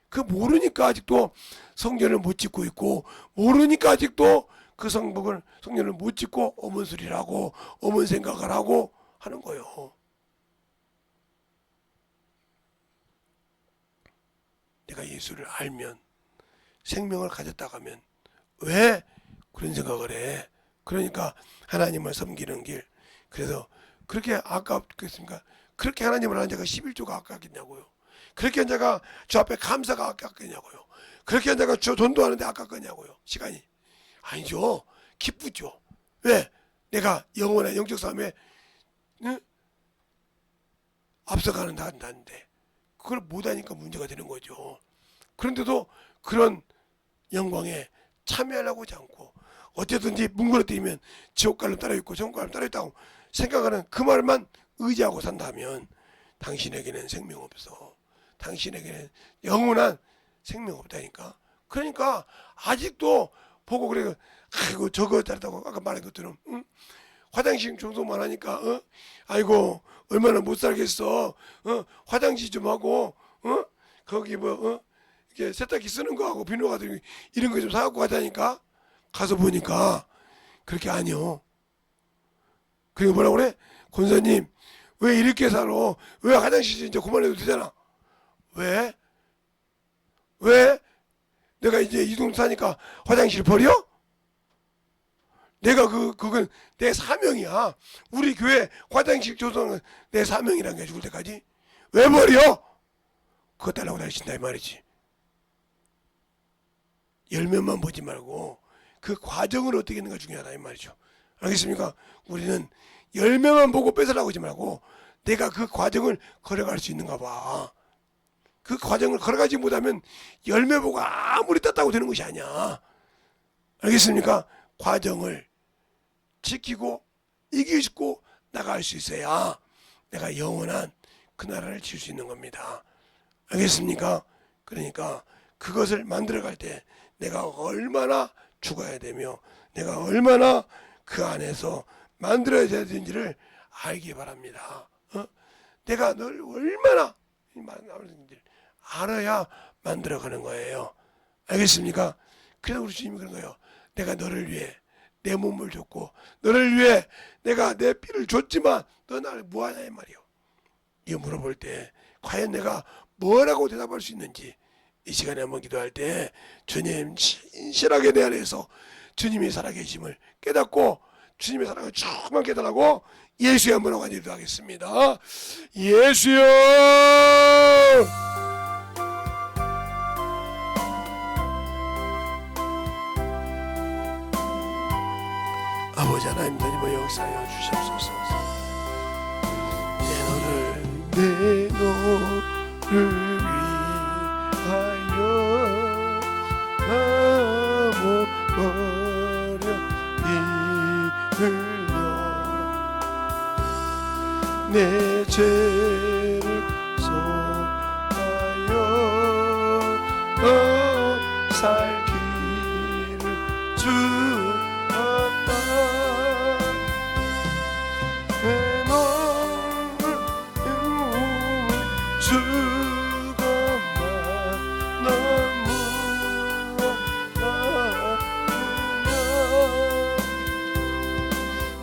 Speaker 1: 그 모르니까 아직도 성전을 못 짓고 있고, 모르니까 아직도 그 성전을 못 짓고 어문술이를 하고 어문 생각을 하고 하는 거예요. 내가 예수를 알면 생명을 가졌다고 하면 왜 그런 생각을 해? 그러니까 하나님을 섬기는 길. 그래서 그렇게 아깝겠습니까? 그렇게 하나님을 하는 자가 11조가 아깝겠냐고요. 그렇게 한 자가 주 앞에 감사가 아깝겠냐고요. 그렇게 한 자가 주 전도하는데 아깝겠냐고요. 시간이. 아니죠. 기쁘죠. 왜? 내가 영원한 영적 삶에 앞서가는 나인데 그걸 못하니까 문제가 되는 거죠. 그런데도 그런 영광에 참여하려고 하지 않고 어쨌든지 뭉그러뜨리면 지옥가를 따라있고 천국가를 따라있다고 생각하는 그 말만 의지하고 산다면 당신에게는 생명 없어. 당신에게는 영원한 생명 없다니까. 그러니까 아직도 보고 그래. 아이고 저거 잘했다고 아까 말한 것처럼 화장실 청소만 하니까 아이고 얼마나 못 살겠어. 화장실 좀 하고 거기 이렇게 세탁기 쓰는 거 하고 비누 같은 이런 거 좀 사갖고 가자니까. 가서 보니까 그렇게 아니요. 그리고 뭐라고 그래? 권사님 왜 이렇게 살아? 왜 화장실 이제 그만해도 되잖아. 왜? 내가 이제 이동 사니까 화장실 버려? 내가 그건 내 사명이야. 우리 교회 화장실 조성은 내 사명이란 게 죽을 때까지. 왜 버려? 그거 달라고 다니신다 이 말이지. 열매만 보지 말고 그 과정을 어떻게 있는가 중요하다 이 말이죠. 알겠습니까? 우리는 열매만 보고 뺏으려고 하지 말고 내가 그 과정을 걸어갈 수 있는가 봐. 그 과정을 걸어가지 못하면 열매 보고 아무리 땄다고 되는 것이 아니야. 알겠습니까? 과정을 지키고 이기고 나갈 수 있어야 내가 영원한 그 나라를 지을 수 있는 겁니다. 알겠습니까? 그러니까 그것을 만들어갈 때 내가 얼마나 죽어야 되며 내가 얼마나 그 안에서 만들어야 되는지를 알기 바랍니다. 내가 널 얼마나 만들어야 알아야 만들어가는 거예요. 알겠습니까? 그래서 우리 주님이 그런 거예요. 내가 너를 위해 내 몸을 줬고 너를 위해 내가 내 피를 줬지만 너 나를 뭐하냐 이 말이요. 이거 물어볼 때 과연 내가 뭐라고 대답할 수 있는지 이 시간에 한번 기도할 때 주님 신실하게 내 안에서 주님이 살아계심을 깨닫고 주님의 사랑을 조금만 깨달라고 예수의 한번 하고 기도하겠습니다. 예수여 아버지 하나님 너님을 역사하여 주시옵소서. 내 너를 위하여 버려 흘려 내 죄를 속하여 살 길을 주었다. 내 너를 주고만 너무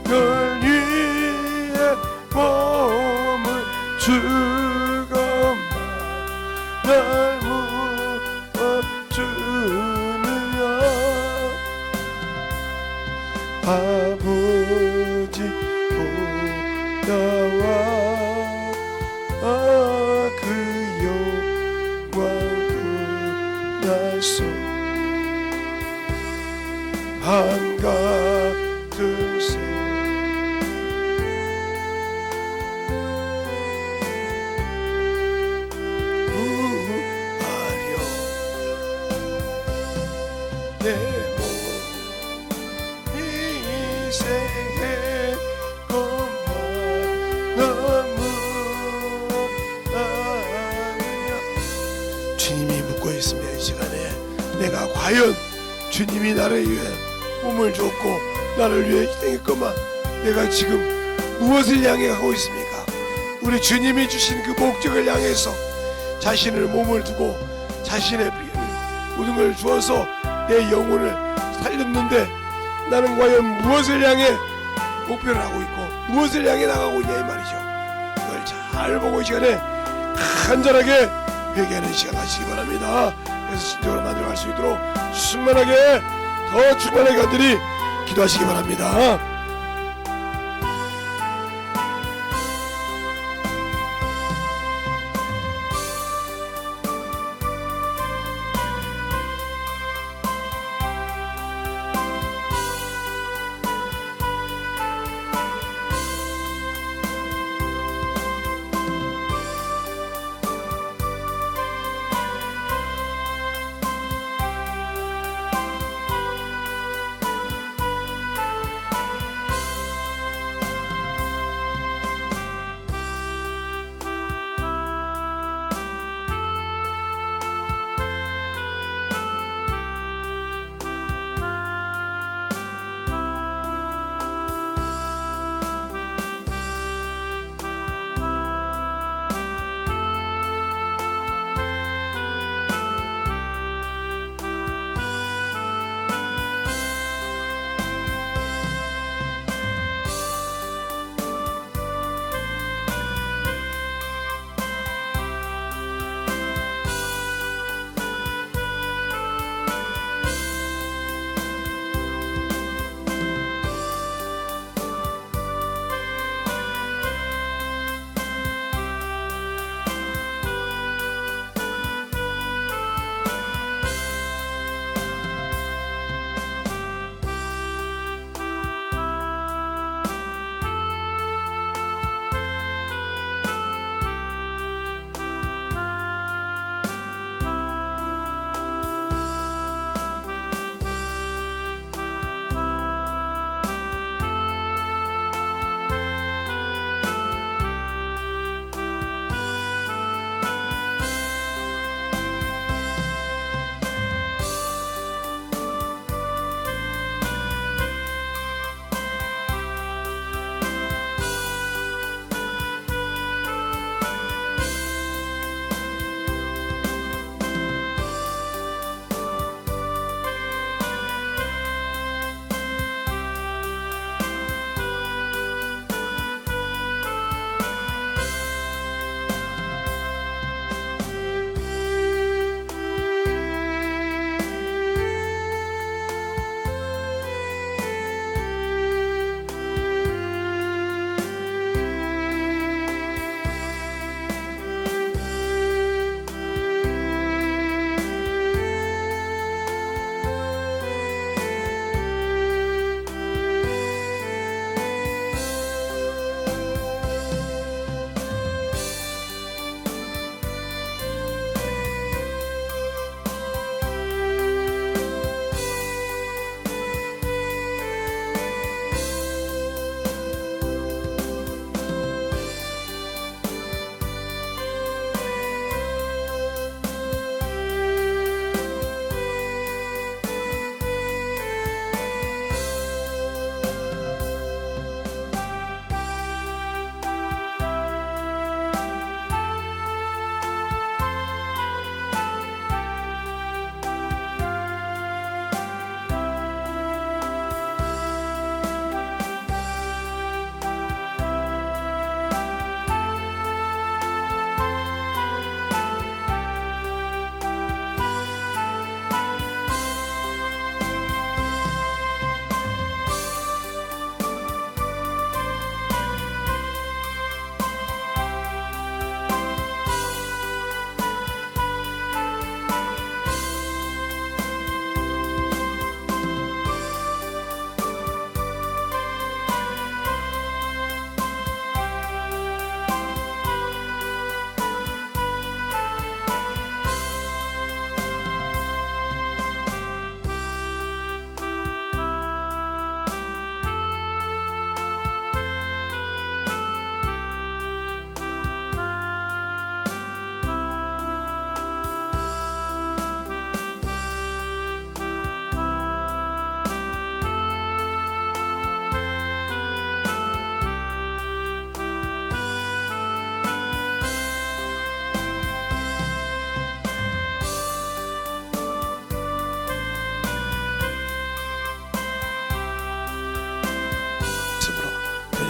Speaker 1: 널 위해 몸을 주고만 날 무엇주느냐. 아버지 보다와 그 영광 그 날속 한가득 부하려 내 몸 희생해 것만 너무 아니야. 주님이 묻고 있습니다. 이 시간에 내가 과연 주님이 나를 위해 몸을 줬고 나를 위해 희생했건만 내가 지금 무엇을 향해 가고 있습니까? 우리 주님이 주신 그 목적을 향해서 자신을 몸을 두고 자신의 피를 모든 걸 주어서 내 영혼을 살렸는데 나는 과연 무엇을 향해 목표를 하고 있고 무엇을 향해 나가고 있냐 이 말이죠. 그걸 잘 보고 이 시간에 간절하게 회개하는 시간 가시기 바랍니다. 그래서 진정으로 만족할 수 있도록 충만하게 더 충만하게 간절히 기도하시기 바랍니다.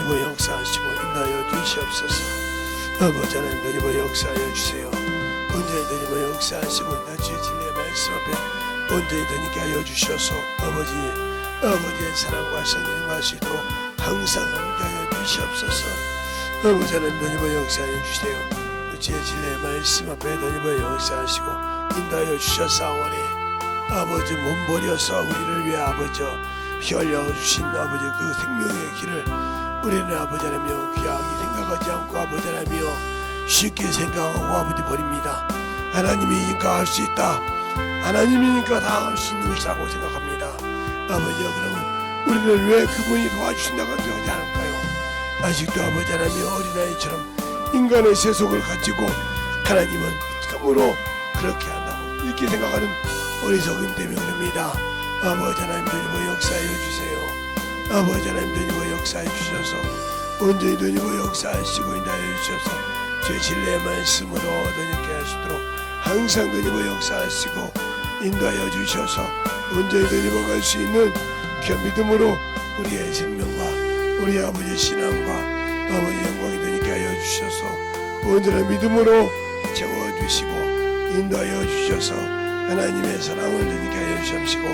Speaker 3: 하나님의 역사하시고 인하여 주시옵소서. 아버지 하나님, 하나님의 역사하여 주세요.
Speaker 1: 온전히 주님의 역사하시고 나 주의 진리의 말씀 앞에 온전히 주님께 하여 주셔서 아버지의 사랑과 성령과 수 있도록 항상 함께하여 주시옵소서. 아버지 하나님 주님의 역사하여 주세요. 주의 진리의 말씀 앞에 주님의 역사하시고 인도하여 주셨사오니 아버지 몸버려서 우리를 위해 아버지 피 흘려주신 아버지 그 생명의 길을 우리는 아버지 하나며 귀하게 생각하지 않고 아버지 하나며 쉽게 생각하고 아버지 버립니다. 하나님이니까 할 수 있다. 하나님이니까 다 할 수 있는 것이라고 생각합니다. 아버지요, 그러면 우리는 왜 그분이 도와주신다고 하지 않을까요? 아직도 아버지 하나며 어린아이처럼 인간의 세속을 가지고 하나님은 참으로 그렇게 한다고 이렇게 생각하는 어리석음 때문에 그럽니다. 아버지 하나님 되니고 역사해 주세요. 아버지 하나님 되니고 역사해 주셔서 온전히 되니고 역사하시고 인도하여 주셔서 제 진리의 말씀으로 되니게 하시도록 항상 되니고 역사하시고 인도하여 주셔서 온전히 되니고 갈 수 있는 그 믿음으로 우리의 생명과 우리 아버지의 신앙과 아버지 영광이 되니게 하여 주셔서 온전한 믿음으로 채워주시고 인도하여 주셔서 하나님의 사랑을 되니게 하여 주시옵시고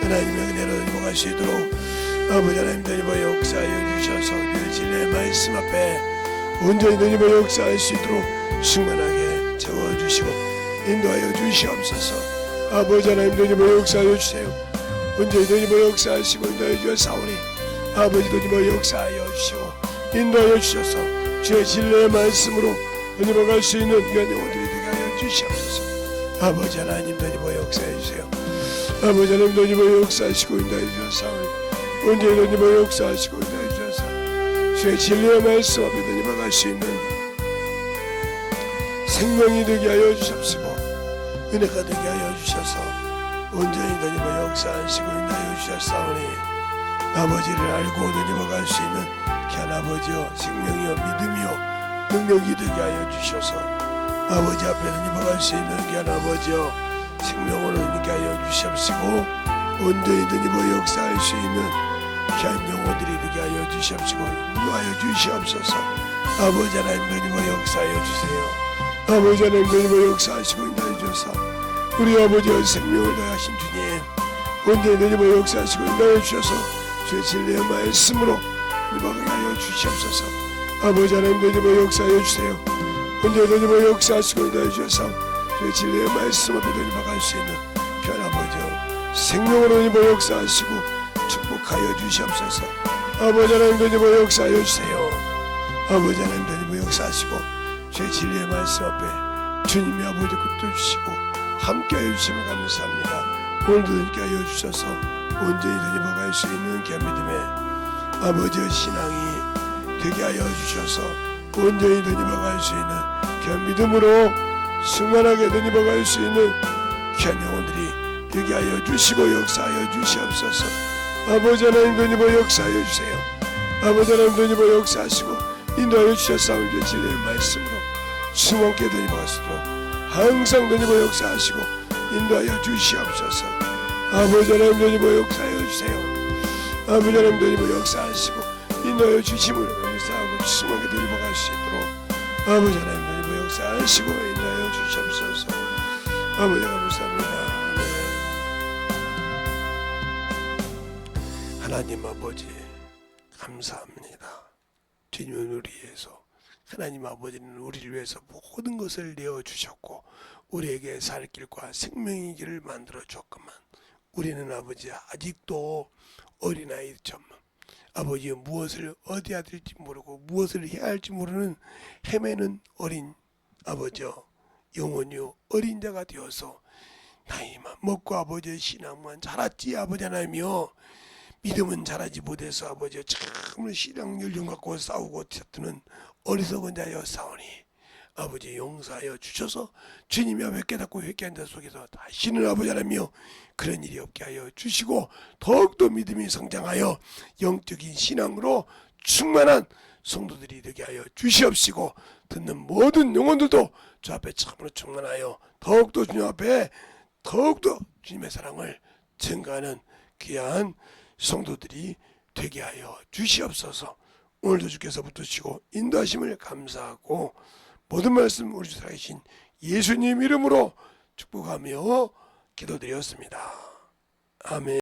Speaker 1: 하나님의 은혜로 넘어갈 수 있도록 아버지 하나님 되니버 역사하여 주셔서 그 진리의 말씀 앞에 온전히 되니버 역사할 수 있도록 충만하게 채워주시고 인도하여 주시옵소서. 아버지 하나님 되니버 역사하여 주세요. 온전히 되니버 역사하시고 인도하여 주셨사오니 아버지 되니버 역사하여 주시고 인도하여 주셔서 주의 진리의 말씀으로 되니버 갈 수 있는 귀한 영혼들이 되게 하여 주시옵소서. 아버지 하나님 되니버 역사해 주세요. 아버지 하나님 되니버 역사하시고 인도하여 주셨사오니 온전히 되니버 역사하시고 인도하여 주셔서 주의 진리의 말씀 앞에 되니버 갈 수 있는 생명이 되게 하여 주십시고 은혜가 되게 하여 주셔서 온전히 되니버 역사하시고 인도하여 주셨사오니 아버지를 알고 되니버 갈 수 있는 귀한 아버지여 생명이여 믿음이여 능력이 되게 하여 주셔서 아버지 앞에 되니버 갈 수 있는 귀한 아버지여 생명으로 되게 하여 주십시고 온전히 되니버 역사할 수 있는 귀한 영혼들이 되게 하여 주십시고 인도하여 주시옵소서. 아버지 하나님 되니버 역사하여 주세요. 아버지 하나님 되니버 역사하시고 인도하여 주셔서 우리 아버지의 생명을 다하신 주님 온전히 되니버 역사하시고 인도하여 주셔서 주의 진리의 말씀으로 인도하게 하여 주시옵소서. 아버지 하나님 되니버 역사하여 주세요. 온전히 되니버 역사하시고 인도하여 주셔서 주의 진리의 말씀 앞에 되니버 갈 수 있는 귀한 아버지여 생명으로 되니버 역사하시고 축복하여 주시옵소서. 아버지 하나님 되니버 역사하여 주세요. 아버지 하나님 되니버 역사하시고 주의 진리의 말씀 앞에 주님이 아버지 붙들어 주시고 함께하여 주심을 감사합니다. 오늘도 함께 하여 주셔서 온전히 되니버 갈 수 있는 귀한 믿음의 아버지의 신앙이 되게 하여 주셔서 온전히 되니버 갈 수 있는 귀한 믿음으로 승만하게 되니버 갈 수 있는 귀한 영혼들이 되게 하여 주시고 역사하여 주시옵소서. 아버지 하나님 되니버 역사하여 주세요. 아버지 하나님 되니버 역사하시고 인도하여 주셨사오니 주의 진리의 말씀으로 숨없게 되니버 가시도록 항상 되니버 역사하시고 인도하여 주시옵소서. 아버지 하나님 되니버 역사하여 주세요. 아버지 하나님 되니버 역사하시고 인도하여 주심을 감사하고 숨없게 되니버 갈 수 있도록 아버지 하나님 되니버 역사하시고 인도하여 주시옵소서. 아버지 감사합니다. 하나님 아버지 감사합니다. 주님은 우리 위해서 하나님 아버지는 우리를 위해서 모든 것을 내어주셨고 우리에게 살 길과 생명의 길을 만들어 줬건만 우리는 아버지 아직도 어린아이처럼 아버지 무엇을 어디 해야 될지 모르고 무엇을 해야 할지 모르는 헤매는 어린 아버지여 영혼이요 어린 자가 되어서 나이만 먹고 아버지의 신앙만 자랐지 아버지 하나님이여 믿음은 자라지 못해서 아버지여 참으로 신앙 연륜 갖고 싸우고 다투는 어리석은 자여 싸우니 아버지 용서하여 주셔서 주님이 앞에 깨닫고 회개한 자 속에서 다시는 아버지 하나님이여 그런 일이 없게 하여 주시고 더욱더 믿음이 성장하여 영적인 신앙으로 충만한 성도들이 되게 하여 주시옵시고 듣는 모든 영혼들도 주 앞에 참으로 충만하여 더욱더 주님 앞에 더욱더 주님의 사랑을 증가하는 귀한 성도들이 되게 하여 주시옵소서. 오늘도 주께서 붙드시고 인도하심을 감사하고 모든 말씀 우리 주 살아계신 예수님 이름으로 축복하며 기도드렸습니다. 아멘.